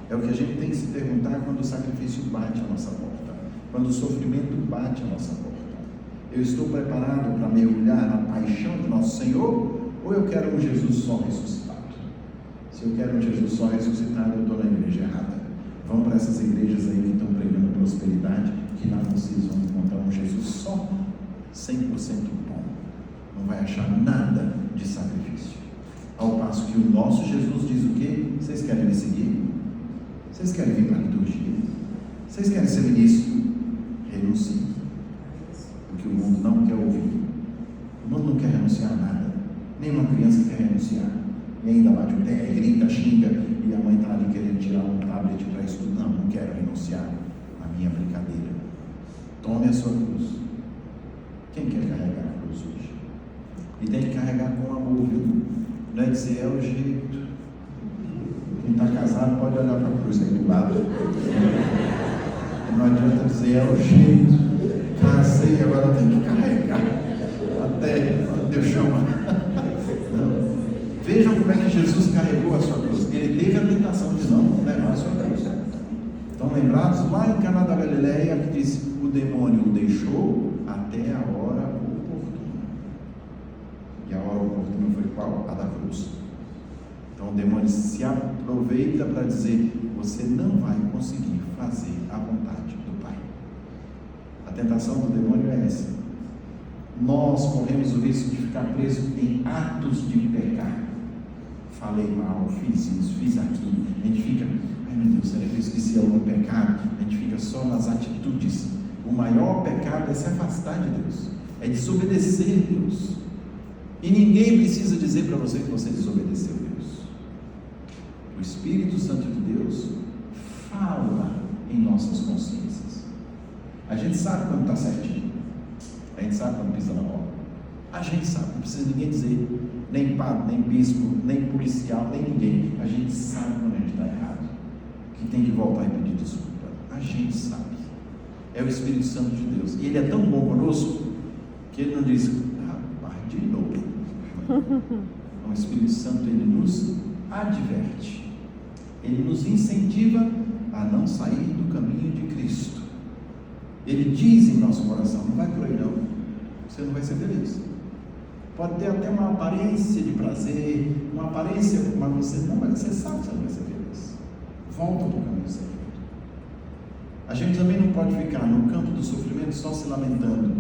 É o que a gente tem que se perguntar quando o sacrifício bate a nossa porta, quando o sofrimento bate a nossa porta. Eu estou preparado para mergulhar na paixão de nosso Senhor, ou eu quero um Jesus só ressuscitado? Se eu quero um Jesus só ressuscitado, eu estou na igreja errada. Vão para essas igrejas aí que estão pregando prosperidade, que lá vocês vão encontrar um Jesus só 100% bom. Não vai achar nada de sacrifício. Ao passo que o nosso Jesus diz o quê? Vocês querem me seguir? Vocês querem vir para a liturgia? Vocês querem ser ministro? Renuncie. Porque o mundo não quer ouvir. O mundo não quer renunciar a nada. Nenhuma criança quer renunciar. E ainda bate o pé, grita, xinga, e a mãe está ali querendo tirar um tablet para estudar. Não quero renunciar à minha brincadeira. Tome a sua cruz. Quem quer carregar a cruz hoje? E tem que carregar com amor, viu? Não é dizer, é o jeito. Quem está casado pode olhar para a cruz aí do lado. Não adianta dizer, é o jeito. Casei, agora tem que carregar. Até Deus chama. Não. Vejam como é que Jesus carregou a sua cruz. Ele teve a tentação de não levar a sua cruz. Estão lembrados? Lá em Caná da Galileia, que diz, o demônio o deixou até a hora oportuna. E a hora oportuna foi qual? A da cruz. Então o demônio se aproveita para dizer, você não vai conseguir fazer a vontade do Pai. A tentação do demônio é essa. Nós corremos o risco de ficar preso em atos de pecar. Falei mal, fiz isso, fiz aquilo. A gente fica, ai meu Deus, será que eu esqueci algum pecado? A gente fica só nas atitudes. O maior pecado é se afastar de Deus, é desobedecer a Deus. E ninguém precisa dizer para você que você desobedeceu a Deus. O Espírito Santo de Deus fala em nossas consciências. A gente sabe quando está certinho. A gente sabe quando pisa na bola. A gente sabe, não precisa ninguém dizer, nem padre, nem bispo, nem policial, nem ninguém. A gente sabe quando a gente está errado, que tem que voltar e pedir desculpa. A gente sabe. É o Espírito Santo de Deus. E Ele é tão bom conosco que Ele não diz, rapaz, de novo. O Espírito Santo, Ele nos adverte. Ele nos incentiva a não sair do caminho de Cristo. Ele diz em nosso coração, não vai por aí não, você não vai ser feliz. Pode ter até uma aparência de prazer, uma aparência, mas você sabe que você não vai ser feliz. Volta do caminho certo. A gente também não pode ficar no campo do sofrimento só se lamentando.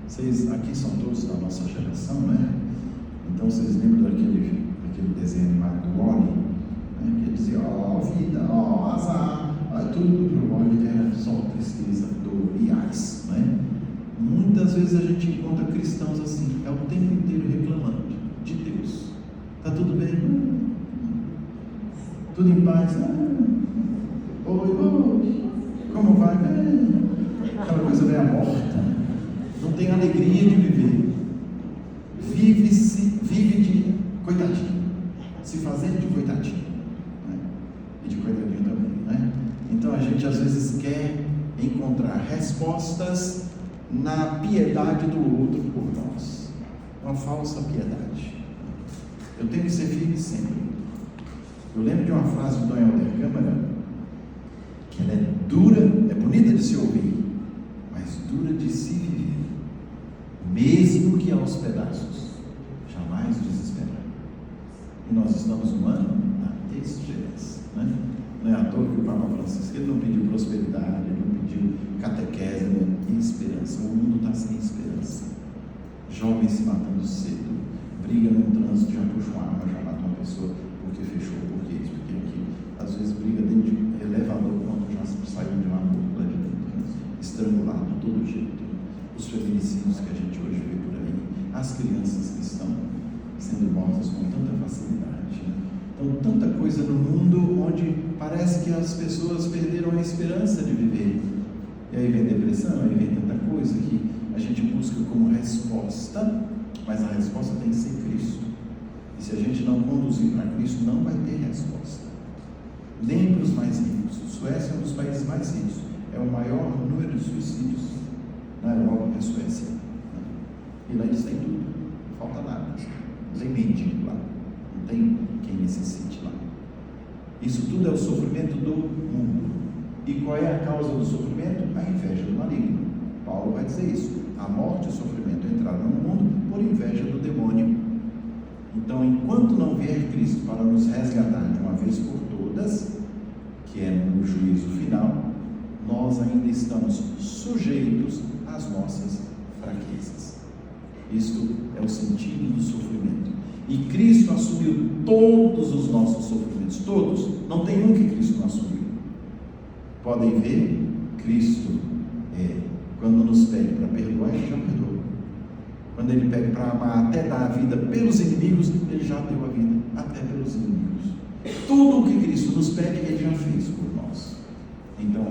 Vocês aqui são todos da nossa geração, né? Então vocês lembram daquele desenho animado do Wall-E, né? Que dizia, vida, azar, tudo para o Wall-E era só tristeza, dor e ais, né? Muitas vezes a gente encontra cristãos assim, é o tempo inteiro reclamando de Deus. Está tudo bem? Tudo em paz? Oi, como vai? Aquela coisa meio morta. Não tem alegria de viver. Vive de coitadinho, se fazendo de coitadinho, né? E de coitadinho também, né? Então a gente às vezes quer encontrar respostas na piedade do outro por nós, uma falsa piedade. Eu tenho que ser firme sempre. Eu lembro de uma frase do Dom Helder Câmara, que ela é dura, é bonita de se ouvir, mas dura de se viver, mesmo que aos pedaços, jamais desesperar. E nós estamos um ano na esperança, né? Não é à toa que o Papa Francisco, ele não pediu prosperidade, ele não pediu catequese, ele tem esperança. O mundo está sem esperança. Jovens se matando cedo, briga no trânsito, já puxa uma arma, já mata uma pessoa porque fechou, porque isso, porque aquilo. Às vezes briga dentro de elevador quando já saiu de uma boca lá de dentro, né? Estrangulado de todo jeito. Os feminicídios que a gente hoje vê por aí, as crianças que estão sendo mortas com tanta facilidade, né? Então, tanta coisa no mundo onde as pessoas perderam a esperança de viver. E aí vem depressão, aí vem tanta coisa que a gente busca como resposta, mas a resposta tem que ser Cristo. E se a gente não conduzir para Cristo, não vai ter resposta. Nem para os mais ricos. Suécia é um dos países mais ricos. É o maior número de suicídios na Europa, é a Suécia. E lá eles têm tudo, não falta nada. Não tem mendigo lá, não tem quem necessite lá. Isso tudo é o sofrimento do mundo. E qual é a causa do sofrimento? A inveja do maligno. Paulo vai dizer isso. A morte e o sofrimento entraram no mundo por inveja do demônio. Então, enquanto não vier Cristo para nos resgatar de uma vez por todas, que é no juízo final, nós ainda estamos sujeitos às nossas fraquezas. Isto é o sentido do sofrimento. E Cristo assumiu todos os nossos sofrimentos, todos. Não tem um que Cristo não assumiu. Podem ver, Cristo, quando nos pede para perdoar, Ele já perdoou. Quando Ele pede para amar, até dar a vida pelos inimigos, Ele já deu a vida, até pelos inimigos. Tudo o que Cristo nos pede, Ele já fez por nós. Então,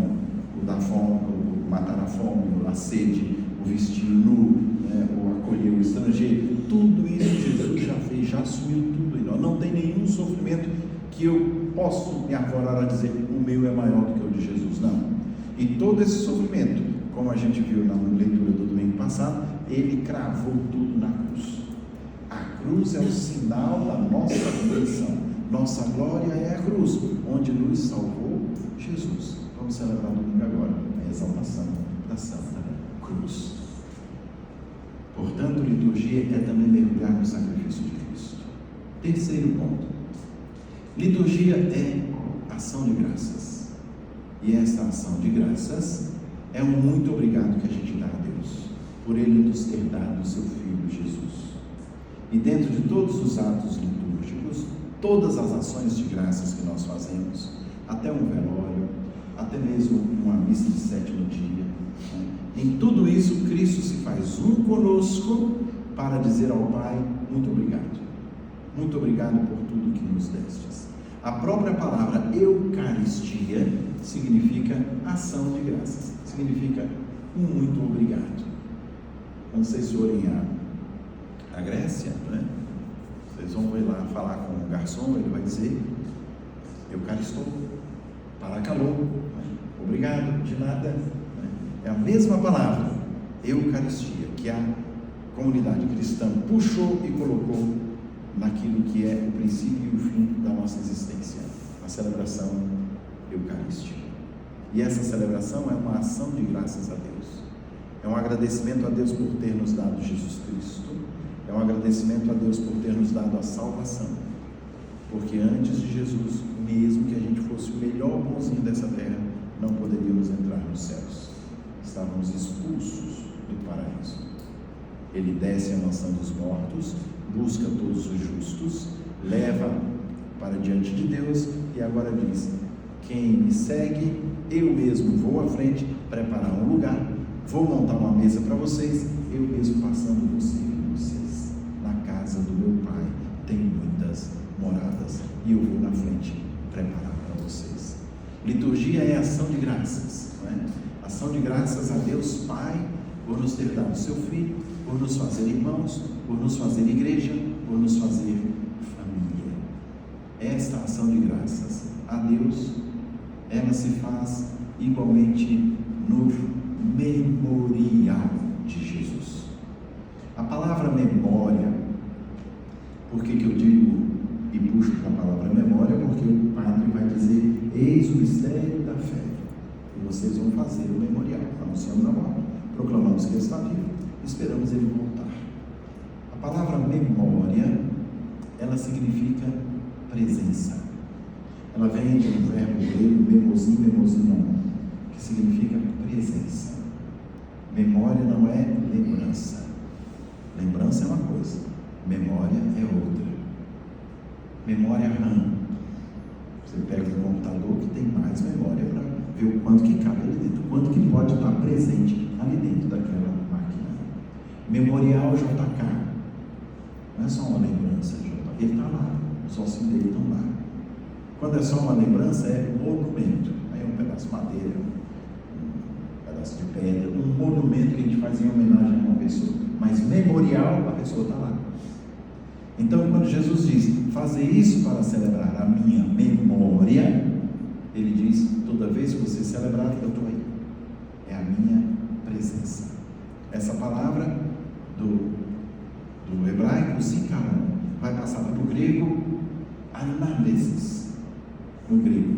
o dar fome, o matar a fome, a sede, o vestir nu, o acolher o estrangeiro, tudo isso Jesus já fez, já assumiu tudo em nós. Não tem nenhum sofrimento que eu posso me arvorar a dizer o meu é maior do que o de Jesus, não. E todo esse sofrimento, como a gente viu na leitura do domingo passado, Ele cravou tudo na cruz. A cruz é o sinal da nossa redenção. Nossa glória é a cruz, onde nos salvou Jesus. Vamos celebrar domingo agora, a exaltação da Santa Cruz. Portanto, liturgia é também mergulhar no sacrifício de Cristo. Terceiro ponto. Liturgia é ação de graças. E esta ação de graças é um muito obrigado que a gente dá a Deus, por Ele nos ter dado o seu Filho Jesus. E dentro de todos os atos litúrgicos, todas as ações de graças que nós fazemos, até um velório, até mesmo uma missa de sétimo dia, em tudo isso, Cristo se faz um conosco para dizer ao Pai, muito obrigado. Muito obrigado por tudo que nos destes. A própria palavra Eucaristia significa ação de graças, significa um muito obrigado. Quando vocês forem à Grécia, vocês vão ir lá falar com o garçom, ele vai dizer Eucaristou, paracalou, obrigado, de nada. É a mesma palavra, Eucaristia, que a comunidade cristã puxou e colocou naquilo que é o princípio e o fim da nossa existência, a celebração eucarística. E essa celebração é uma ação de graças a Deus. É um agradecimento a Deus por ter nos dado Jesus Cristo. É um agradecimento a Deus por ter nos dado a salvação. Porque antes de Jesus, mesmo que a gente fosse o melhor bonzinho dessa terra, não poderíamos entrar nos céus. Estávamos expulsos do paraíso. Ele desce a mansão dos mortos, busca todos os justos, leva para diante de Deus e agora diz: quem me segue, eu mesmo vou à frente preparar um lugar, vou montar uma mesa para vocês, eu mesmo passando por cima de vocês. Na casa do meu Pai tem muitas moradas e eu vou na frente preparar para vocês. Liturgia é ação de graças, não é? Ação de graças a Deus Pai por nos ter dado seu Filho, por nos fazer irmãos, por nos fazer igreja, por nos fazer família. Esta ação de graças a Deus, ela se faz igualmente no memorial de Jesus. A palavra memória, por que eu digo e puxo para a palavra memória? Porque o padre vai dizer: eis o mistério da fé, e vocês vão fazer o memorial. Anunciamos a morte, proclamamos que ele está vivo, esperamos ele voltar. A palavra memória, ela significa presença. Ela vem de um verbo grego, memozinon, que significa presença. Memória não é lembrança. Lembrança é uma coisa, memória é outra. Memória RAM. Você pega um computador que tem mais memória para ver o quanto que cabe ali dentro, o quanto que pode estar presente ali dentro daquela máquina. Memorial JK. Não é só uma lembrança de JK, ele está lá, os ossos dele estão lá. Quando é só uma lembrança, é monumento. Aí é um pedaço de madeira, um pedaço de pedra, um monumento que a gente faz em homenagem a uma pessoa. Mas memorial, a pessoa está lá. Então, quando Jesus diz, fazer isso para celebrar a minha memória, ele diz, toda vez que você celebrar, eu estou aí. É a minha presença. Essa palavra do hebraico, zikaron, vai passar para o grego, anamnesis. No grego,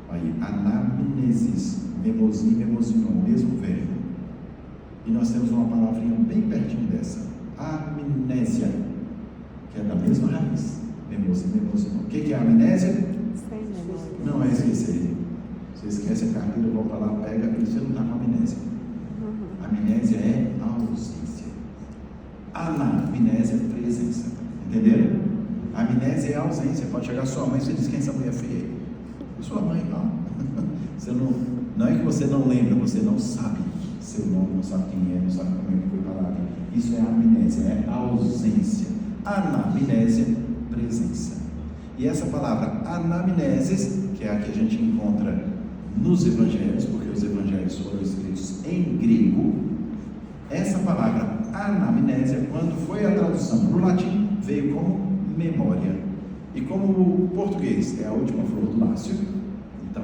aí, anamnesis, memosim, memosinon, o mesmo verbo. E nós temos uma palavrinha bem pertinho dessa, amnésia, que é da mesma raiz, memosim, memosinon. O que é amnésia? Sem memória. Não é esquecer. Você esquece a carteira, volta lá, pega, e você não está com amnésia. Amnésia é ausência. Anamnésia é presença. Entenderam? Amnésia é ausência. Pode chegar sua mãe e você diz, quem é essa mulher feia? Sua mãe, não. Você não é que você não lembra, você não sabe seu nome, não sabe quem é, não sabe como é que foi palavra. Isso é amnésia, é ausência. Anamnésia, presença. E essa palavra anamnesis, que é a que a gente encontra nos evangelhos, porque os evangelhos foram escritos em grego, essa palavra anamnésia, quando foi a tradução para o latim, veio como memória. E como o português é a última flor do lácio, então,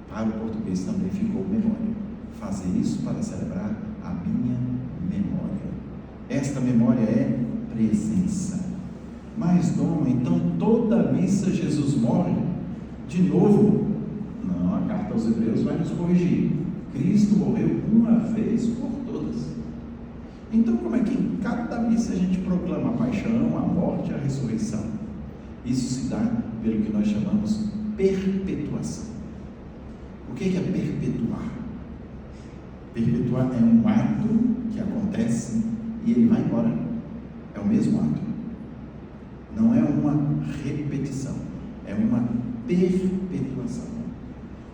para o português também ficou memória. Fazer isso para celebrar a minha memória. Esta memória é presença. Mas, Dom, então toda missa Jesus morre? De novo? Não, a carta aos Hebreus vai nos corrigir. Cristo morreu uma vez por todas. Então, como é que em cada missa a gente proclama a paixão, a morte e a ressurreição? Isso se dá pelo que nós chamamos perpetuação. O que é perpetuar? Perpetuar é um ato que acontece e ele vai embora. É o mesmo ato. Não é uma repetição, é uma perpetuação.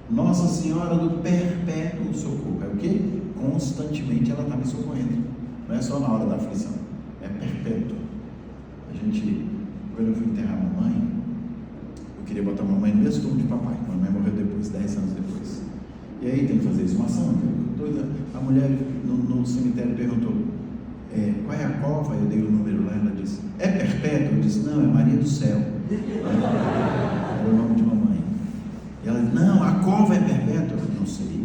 Nossa Senhora do Perpétuo Socorro. É o que? Constantemente ela está me socorrendo. Não é só na hora da aflição, é perpétuo. Quando eu fui enterrar a mamãe, eu queria botar a mamãe no mesmo turno de papai. A mamãe morreu depois, 10 anos depois. E aí tem que fazer exumação. A mulher no cemitério perguntou, qual é a cova? Eu dei o número lá, ela disse, é perpétuo? Eu disse, não, é Maria do Céu. Era o nome de mamãe. E ela disse, não, a cova é perpétua? Eu não sei.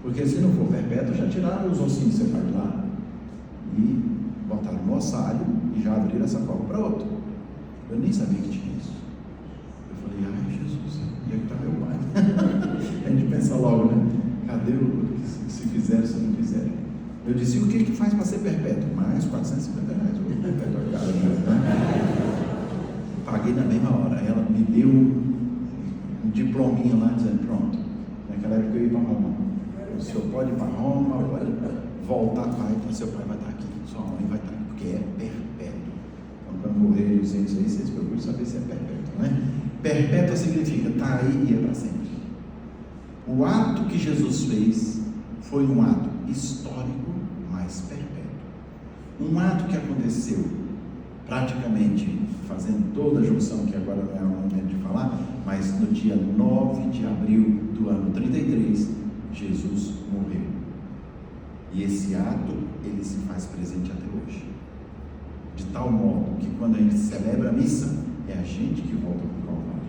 Porque se não for perpétuo, já tiraram os ossinhos que você faz lá e botaram no ossário e já abriram essa cova para outro. Eu nem sabia que tinha isso. Eu falei, ai Jesus, onde é que está meu pai? A gente pensa logo, né? Cadê se fizeram, se não fizeram? Eu disse, o que faz para ser perpétuo? Mais R$450, o perpétuo é caro, né? Paguei na mesma hora. Ela me deu um diplominha lá, dizendo, pronto. Naquela época eu ia para Roma. O senhor pode ir para Roma, pode voltar, pai, então seu pai vai estar aqui, sua mãe vai estar aqui, porque é perpétuo. Então, quando morrer os entes aí, vocês procuram saber se é perpétuo, né? Perpétuo significa está aí e é para sempre. O ato que Jesus fez foi um ato histórico, mas perpétuo. Um ato que aconteceu praticamente, fazendo toda a junção, que agora não é o momento de falar, mas no dia 9 de abril do ano 33, Jesus morreu. E esse ato, ele se faz presente até hoje. De tal modo que quando a gente celebra a missa, é a gente que volta para o Calvário.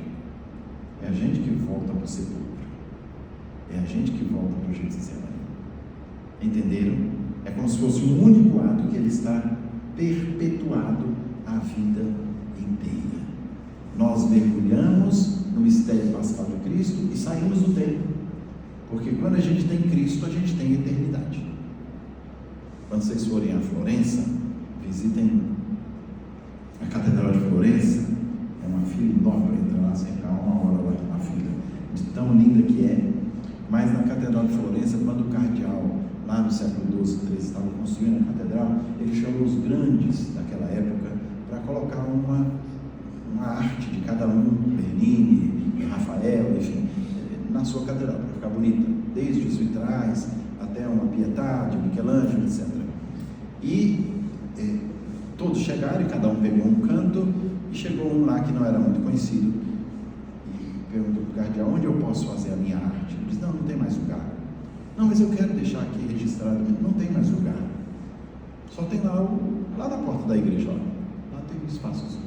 É a gente que volta para o sepulcro. É a gente que volta para o Getsemane. Entenderam? É como se fosse um único ato que ele está perpetuado a vida inteira. Nós mergulhamos no mistério pascal de Cristo e saímos do tempo. Porque quando a gente tem Cristo, a gente tem eternidade. Quando vocês forem a Florença, visitem a Catedral de Florença. É uma fila enorme para entrar lá, sempre há uma hora lá na fila, de tão linda que é. Mas na Catedral de Florença, quando o cardeal, lá no século XII, XIII, estava construindo a catedral, ele chamou os grandes daquela época para colocar uma arte de cada um, Bernini, Rafael, enfim, na sua catedral, para ficar bonita, desde os vitrais até uma Pietà de Michelangelo, etc. E todos chegaram e cada um pegou um canto, e chegou um lá que não era muito conhecido, de onde eu posso fazer a minha arte. Ele diz, não tem mais lugar. Não, mas eu quero deixar aqui registrado, não tem mais lugar. Só tem lá na porta da igreja, lá tem um espaço.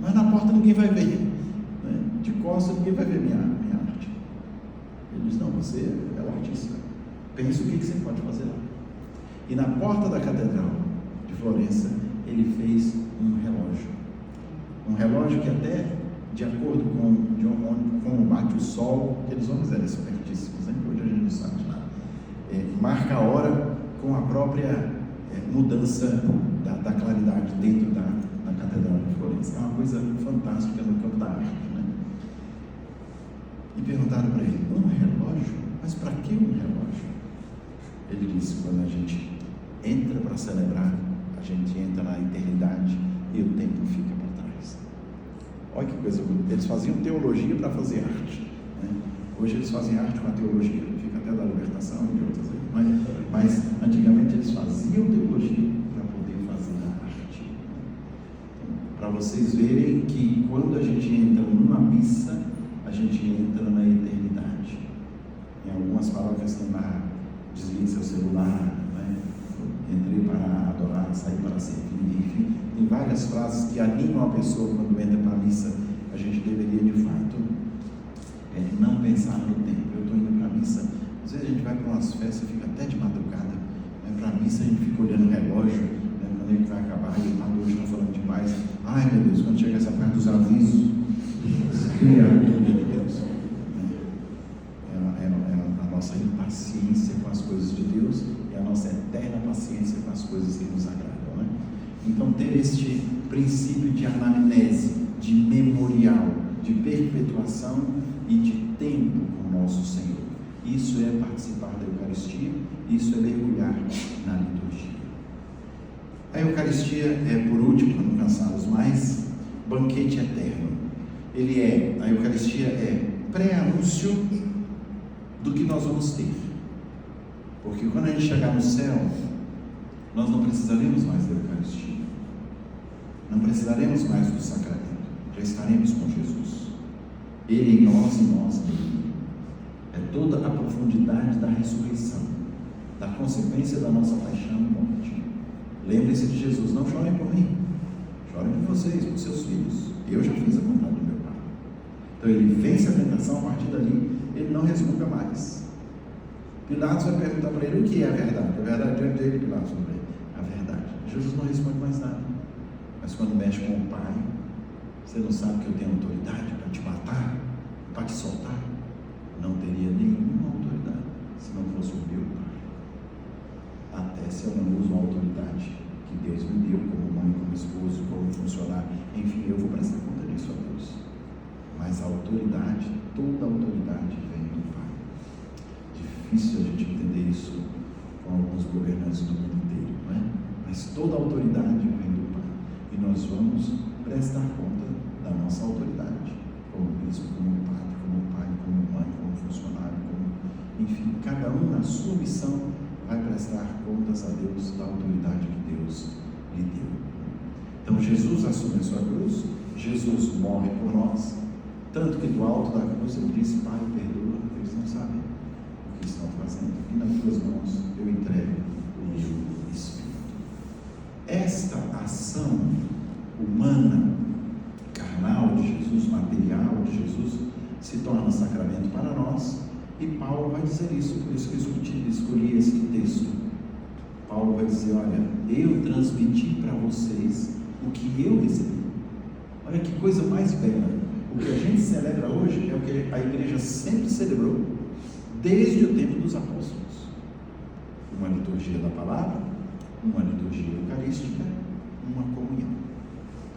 Mas na porta ninguém vai ver, né? De costas ninguém vai ver minha arte. Ele diz, não, você é o artista, pensa o que você pode fazer lá. E na porta da catedral de Florença, ele fez um relógio que até, de acordo com como bate o sol, aqueles homens eram espertíssimos, né? Hoje a gente não sabe de nada, marca a hora com a própria mudança da claridade dentro da catedral de Florença. É uma coisa fantástica no campo da arte, né? E perguntaram para ele, um relógio? Mas para que um relógio? Ele disse, quando a gente entra para celebrar, a gente entra na eternidade e o tempo fica para trás. Olha que coisa bonita. Eles faziam teologia para fazer arte, né? Hoje eles fazem arte com a teologia, fica até da libertação e de outras aí. Mas antigamente eles faziam teologia para poder fazer a arte. Para vocês verem que quando a gente entra numa missa, a gente entra na eternidade. Em algumas paróquias tem lá, desligue seu celular, né? Entrei para adorar, saí para servir, enfim, tem várias frases que animam a pessoa quando entra para a missa. A gente deveria de fato não pensar no tempo. Eu estou indo para a missa, às vezes a gente vai para umas festas e fica até de madrugada, né? Para a missa a gente fica olhando o relógio, né? Quando ele vai acabar, e hoje estão falando demais. Ai meu Deus, quando chega essa parte dos avisos, criatura de Deus, a nossa impaciência com as coisas de Deus e a nossa eterna paciência com as coisas que nos agradam, né? Então, ter este princípio de anamnese, de memorial, de perpetuação e de tempo com o nosso Senhor, isso é participar da Eucaristia, isso é mergulhar na liturgia. A Eucaristia por último, para não cansá-los mais, banquete eterno. A Eucaristia é pré-anúncio do que nós vamos ter. Porque quando a gente chegar no céu, nós não precisaremos mais da Eucaristia. Não precisaremos mais do sacramento. Já estaremos com Jesus. Ele em nós e nós nele. É toda a profundidade da ressurreição, da consequência da nossa paixão e morte. Lembre-se de Jesus, não chorem por mim, chorem por vocês, por seus filhos. Eu já fiz a vontade do meu Pai. Então ele vence a tentação, a partir dali ele não resmunga mais. Pilatos vai perguntar para ele o que é a verdade. A verdade diante dele, Pilatos vai dizer a verdade. Jesus não responde mais nada. Mas quando mexe com o Pai, você não sabe que eu tenho autoridade para te matar, para te soltar? Não teria nenhuma autoridade se não fosse o meu Pai. Até se eu não uso a autoridade que Deus me deu como mãe, como esposo, como funcionário, enfim, eu vou prestar conta disso a Deus. Mas a autoridade, toda a autoridade vem do Pai. Difícil a gente entender isso com alguns governantes do mundo inteiro, não é? Mas toda a autoridade vem do Pai. E nós vamos prestar conta da nossa autoridade, como bispo, como padre, como pai, como mãe, como funcionário, enfim, cada um na sua missão vai prestar contas a Deus da autoridade que Deus lhe deu. Então Jesus assume a sua cruz, Jesus morre por nós, tanto que do alto da cruz ele disse: Pai, perdoa, eles não sabem o que estão fazendo, e nas tuas mãos eu entrego o meu Espírito. Esta ação humana, carnal de Jesus, material de Jesus, se torna sacramento para nós, e Paulo vai dizer isso, por isso que eu escolhi esse texto. Paulo vai dizer: olha, eu transmiti para vocês o que eu recebi. Olha que coisa mais bela. O que a gente celebra hoje é o que a igreja sempre celebrou desde o tempo dos apóstolos: uma liturgia da palavra, uma liturgia eucarística, uma comunhão.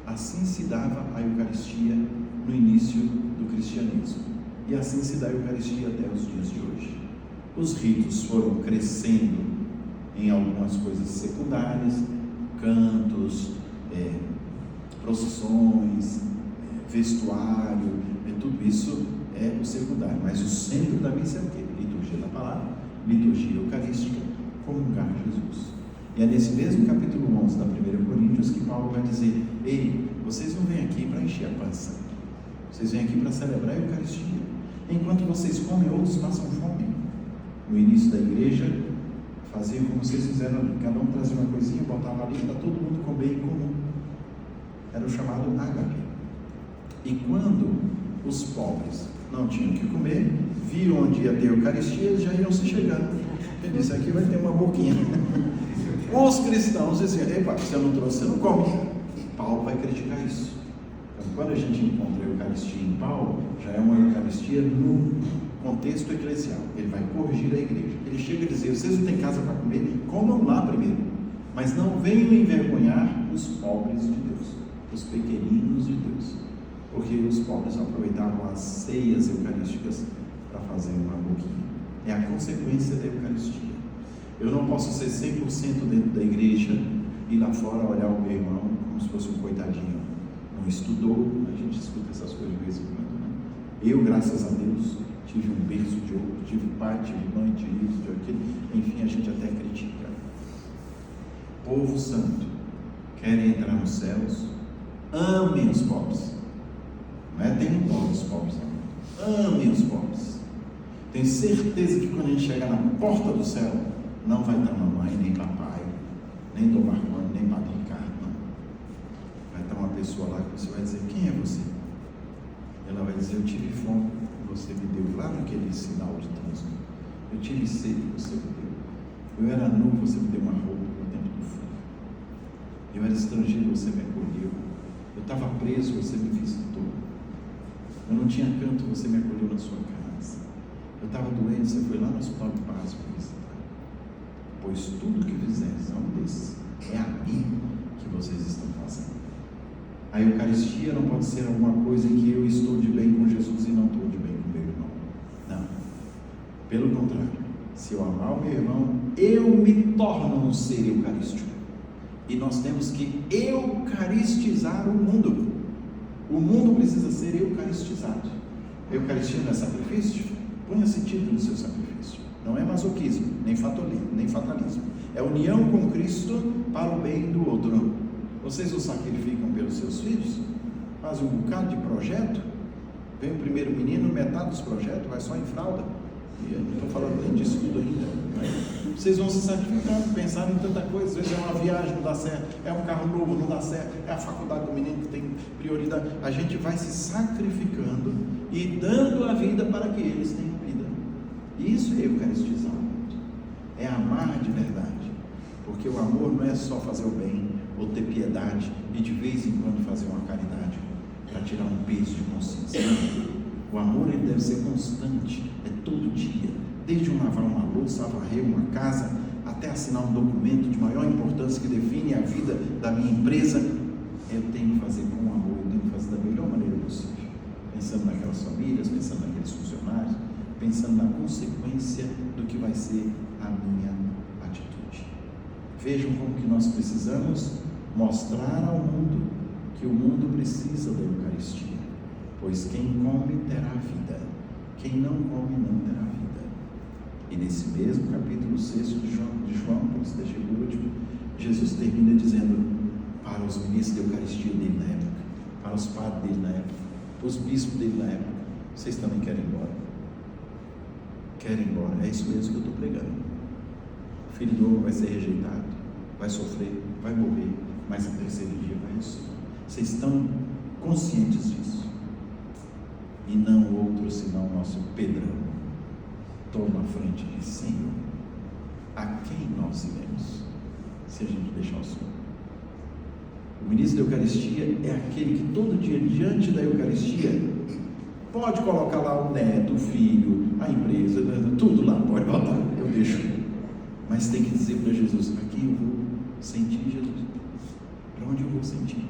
Assim se dava a Eucaristia no início do cristianismo, e assim se dá a Eucaristia até os dias de hoje. Os ritos foram crescendo em algumas coisas secundárias, cantos, procissões, vestuário, tudo isso é o secundário, mas o centro da missa é o quê? Liturgia da palavra, liturgia eucarística, comungar Jesus. E é nesse mesmo capítulo 11 da 1 Coríntios que Paulo vai dizer: ei, vocês não vêm aqui para encher a pança, vocês vêm aqui para celebrar a Eucaristia. Enquanto vocês comem, outros passam fome. No início da igreja, faziam como vocês fizeram ali. Cada um trazia uma coisinha, botava ali para todo mundo comer em comum. Era o chamado ágape. E quando os pobres não tinham o que comer, viam onde ia ter Eucaristia, eles já iam se chegando. Ele disse, aqui vai ter uma boquinha. Os cristãos diziam, epa, se eu não trouxe, você não come. Paulo vai criticar isso. Então, quando a gente encontra a Eucaristia em Paulo, já é uma Eucaristia no contexto eclesial. Ele vai corrigir a igreja. Ele chega a dizer, vocês não têm casa para comer? Comam lá primeiro. Mas não venham envergonhar os pobres de Deus, os pequeninos de Deus. Porque os pobres aproveitavam as ceias eucarísticas para fazer uma boquinha. É a consequência da Eucaristia. Eu não posso ser 100% dentro da igreja e lá fora olhar o meu irmão como se fosse um coitadinho. Não estudou, a gente escuta essas coisas de vez em quando, né? Eu, graças a Deus, tive um berço de ouro, tive pai, tive mãe, tive isso, tive aquilo. Enfim, a gente até critica. Povo santo, querem entrar nos céus? Amem os pobres. Não é tem dó dos pobres, não. Amem os pobres. Tenho certeza que quando a gente chegar na porta do céu, não vai estar mamãe, nem papai, nem Dom Marconi, nem Padre Ricardo, não. Vai estar uma pessoa lá que você vai dizer, quem é você? Ela vai dizer, eu tive fome, você me deu lá naquele sinal de trânsito. Eu tive sede, você me deu. Eu era nu, você me deu uma roupa no tempo do frio. Eu era estrangeiro, você me acolheu. Eu estava preso, você me visitou. Eu não tinha canto, você me acolheu na sua casa. Eu estava doente, você foi lá no Hospital de Paz para visitar. Pois tudo que fizeres a um desses, é a mim que vocês estão fazendo. A Eucaristia não pode ser alguma coisa em que eu estou de bem com Jesus e não estou de bem com meu irmão. Não. Pelo contrário, se eu amar o meu irmão, eu me torno um ser eucarístico. E nós temos que eucaristizar o mundo. O mundo precisa ser eucaristizado. Eucaristia não é sacrifício? Ponha sentido no seu sacrifício. Não é masoquismo, nem fatalismo. É união com Cristo para o bem do outro. Vocês o sacrificam pelos seus filhos? Fazem um bocado de projeto? Vem o primeiro menino, metade dos projetos vai só em fralda. E eu não estou falando nem disso tudo ainda. Né? Vocês vão se sacrificando, pensando em tanta coisa. Às vezes é uma viagem, não dá certo. É um carro novo, não dá certo. É a faculdade do menino que tem prioridade. A gente vai se sacrificando e dando a vida para que eles tenham vida. Isso é eucaristizar o mundo. É amar de verdade. Porque o amor não é só fazer o bem, ou ter piedade, e de vez em quando fazer uma caridade, para tirar um peso de consciência. Não. O amor ele deve ser constante, é todo dia. Desde lavar uma louça, varrer uma casa, até assinar um documento de maior importância que define a vida da minha empresa, eu tenho que fazer com amor, eu tenho que fazer da melhor maneira possível. Pensando naquelas famílias, pensando naqueles funcionários, pensando na consequência do que vai ser a minha atitude. Vejam como que nós precisamos mostrar ao mundo que o mundo precisa da Eucaristia, pois quem come terá vida, quem não come não terá vida. E nesse mesmo capítulo 6 de João, como você deixa por último, Jesus termina dizendo para os ministros da Eucaristia dele na época, para os padres dele na época, os bispos dele na época, vocês também querem ir embora? Querem ir embora? É isso mesmo que eu estou pregando. O Filho do Homem vai ser rejeitado, vai sofrer, vai morrer, mas no terceiro dia vai ressuscitar. Vocês estão conscientes disso? E não outro senão o nosso Pedrão toma a frente de Senhor, a quem nós iremos se a gente deixar o Senhor? O ministro da Eucaristia é aquele que todo dia diante da Eucaristia pode colocar lá o neto, o filho, a empresa, tudo lá, pode botar, eu deixo, mas tem que dizer para Jesus, aqui eu vou sentir Jesus. Para onde eu vou sentir?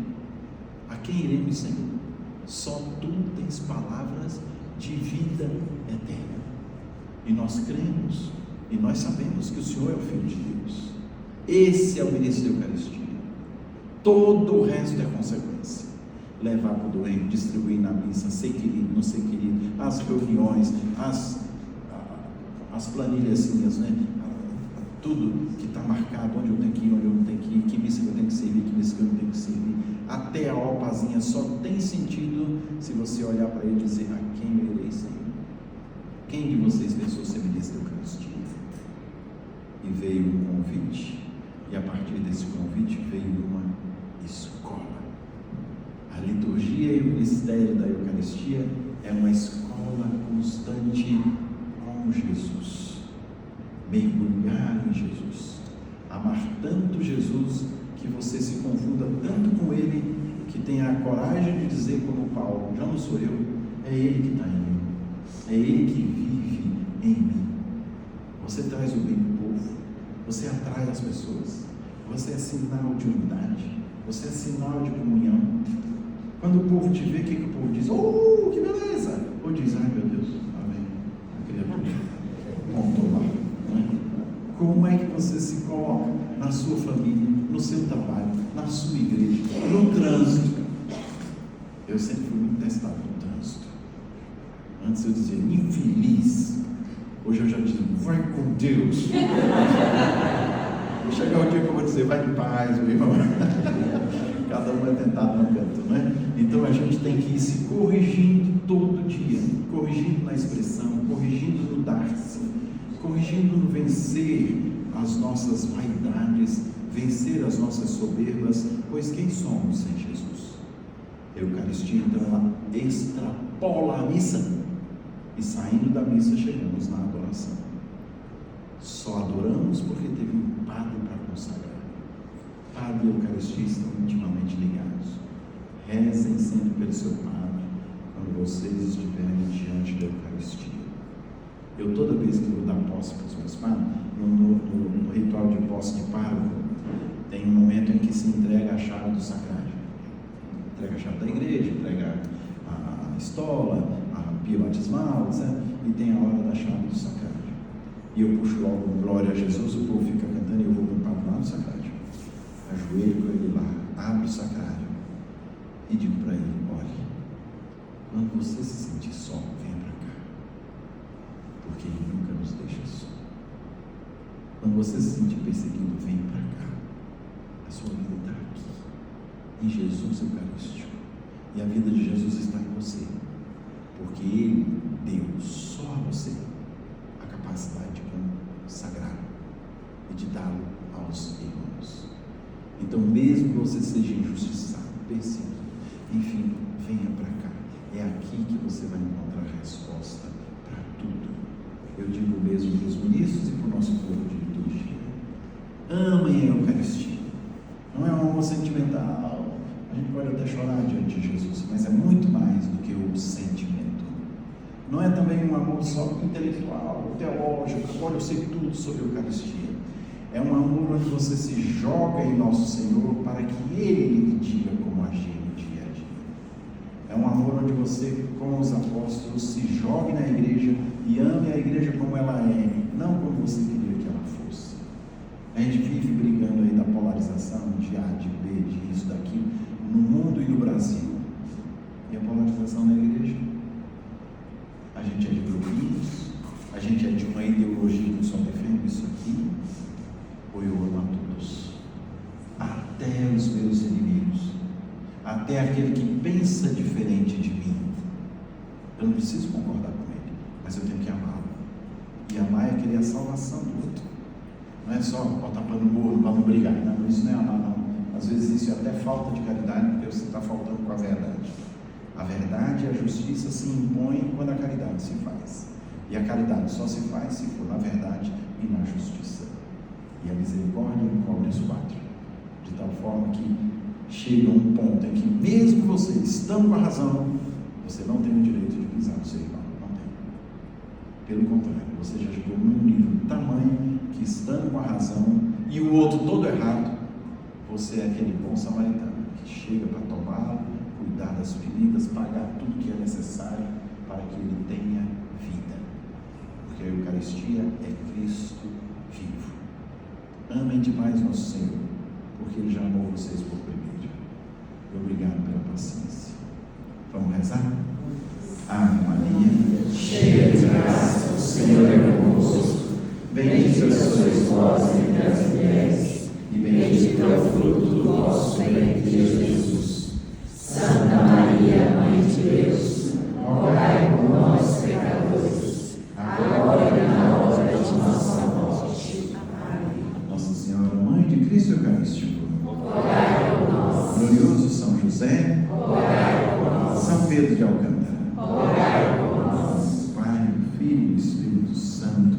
A quem iremos, Senhor? Só Tu tens palavras de vida eterna. E nós cremos, e nós sabemos que o Senhor é o Filho de Deus. Esse é o ministro da Eucaristia. Todo o resto é consequência. Levar para o doente, distribuir na missa, ser querido, não ser querido, as reuniões, as planilhazinhas, né? Tudo que está marcado, onde eu tenho que ir, onde eu não tenho que ir, que missa que eu tenho que servir, que missa que eu não tenho que servir, até a opazinha só tem sentido se você olhar para ele e dizer, a quem eu irei, Senhor? Quem de vocês pensou semelhança da Eucaristia? E veio um convite, e a partir desse convite veio uma escola. A liturgia e o ministério da Eucaristia é uma escola constante com Jesus. Mergulhar em Jesus, amar tanto Jesus que você se confunda tanto com Ele, que tenha a coragem de dizer como Paulo: já não sou eu, é Ele que está em mim, é Ele que vive em mim. Você traz o bem do povo, você atrai as pessoas, você é sinal de unidade, você é sinal de comunhão. Quando o povo te vê, o que o povo diz? Oh, que beleza! Ou diz: ai meu Deus, amém, a criatura montou lá. Como é que você se coloca na sua família, no seu trabalho, na sua igreja, no trânsito? Eu sempre fui muito testado no trânsito. Antes eu dizia infeliz, hoje eu já digo vai com Deus. Vai chegar o dia que eu vou dizer vai em paz, meu irmão. Cada um é tentado no canto, né? Então a gente tem que ir se corrigindo todo dia, corrigindo na expressão, corrigindo no dar-se, corrigindo no vencer as nossas vaidades, vencer as nossas soberbas, pois quem somos sem Jesus? A Eucaristia, então, ela extrapola a missa, e saindo da missa chegamos na adoração. Só adoramos porque teve um padre para consagrar. Padre e Eucaristia estão intimamente ligados. Rezem sempre pelo seu padre quando vocês estiverem diante da Eucaristia. Eu, toda vez que vou dar posse para os meus padres, no ritual de posse de pároco, tem um momento em que se entrega a chave do sacrário. Entrega a chave da igreja, entrega a estola, a pia batismal, etc. E tem a hora da chave do sacrário. E eu puxo logo glória a Jesus, o povo fica cantando e eu vou com o padre lá no sacrário. Ajoelho com ele lá, abro o sacrário e digo para ele: olha, quando você se sentir só, venha para cá, porque Ele nunca nos deixa só. Quando você se sentir perseguido, vem para cá. A sua vida está aqui, em Jesus Eucarístico, e a vida de Jesus está em você, porque Ele deu só a você a capacidade de consagrar e de dá-lo aos irmãos. Então, mesmo que você seja injustiçado, perseguido, enfim, venha para cá. É aqui que você vai encontrar resposta para tudo. Eu digo o mesmo para os ministros e para o nosso povo de liturgia. Amem a Eucaristia. Não é um amor sentimental. A gente pode até chorar diante de Jesus, mas é muito mais do que o sentimento. Não é também um amor só intelectual, teológico. Agora eu sei tudo sobre a Eucaristia. É um amor onde você se joga em nosso Senhor para que Ele lhe diga como agir no dia a dia. É um amor onde você, como os apóstolos, se jogue na igreja e ame a igreja como ela é, não como você queria que ela fosse. A gente vive brigando aí da polarização de A, de B, de isso, daquilo, no mundo e no Brasil. E a polarização na igreja? A gente é de grupinhos, a gente é de uma ideologia que só defende isso aqui. Ou eu amo a todos, até os meus inimigos, até aquele que pensa diferente de mim. Eu não preciso concordar com ele, mas eu tenho que amá-lo. E amar é querer a salvação do outro. Não é só botar pano no burro para não brigar. Não, isso não é amar, não. Às vezes isso é até falta de caridade, porque você está faltando com a verdade. A verdade e a justiça se impõem quando a caridade se faz. E a caridade só se faz se for na verdade e na justiça. E a misericórdia encobre os quatro, de tal forma que chega um ponto em que, mesmo você estando com a razão, você não tem o direito de pisar no seu irmão, não tem. Pelo contrário, você já chegou num nível tamanho que, estando com a razão e o outro todo errado, você é aquele bom samaritano que chega para tomá-lo, cuidar das feridas, pagar tudo que é necessário para que ele tenha vida, porque a Eucaristia é Cristo vivo. Amem demais nosso Senhor, porque Ele já amou vocês por primeiro. Obrigado pela paciência. Vamos rezar? Ave Maria, cheia de graça, o Senhor é convosco. Bendita sois vós entre as mulheres, e bendito é o fruto do vosso ventre, Jesus. Santa Maria, Mãe de Deus, rogai por nós, pecadores, Cristo Eucarístico, glorioso São José, São Pedro de Alcântara, Pai, Filho e Espírito Santo.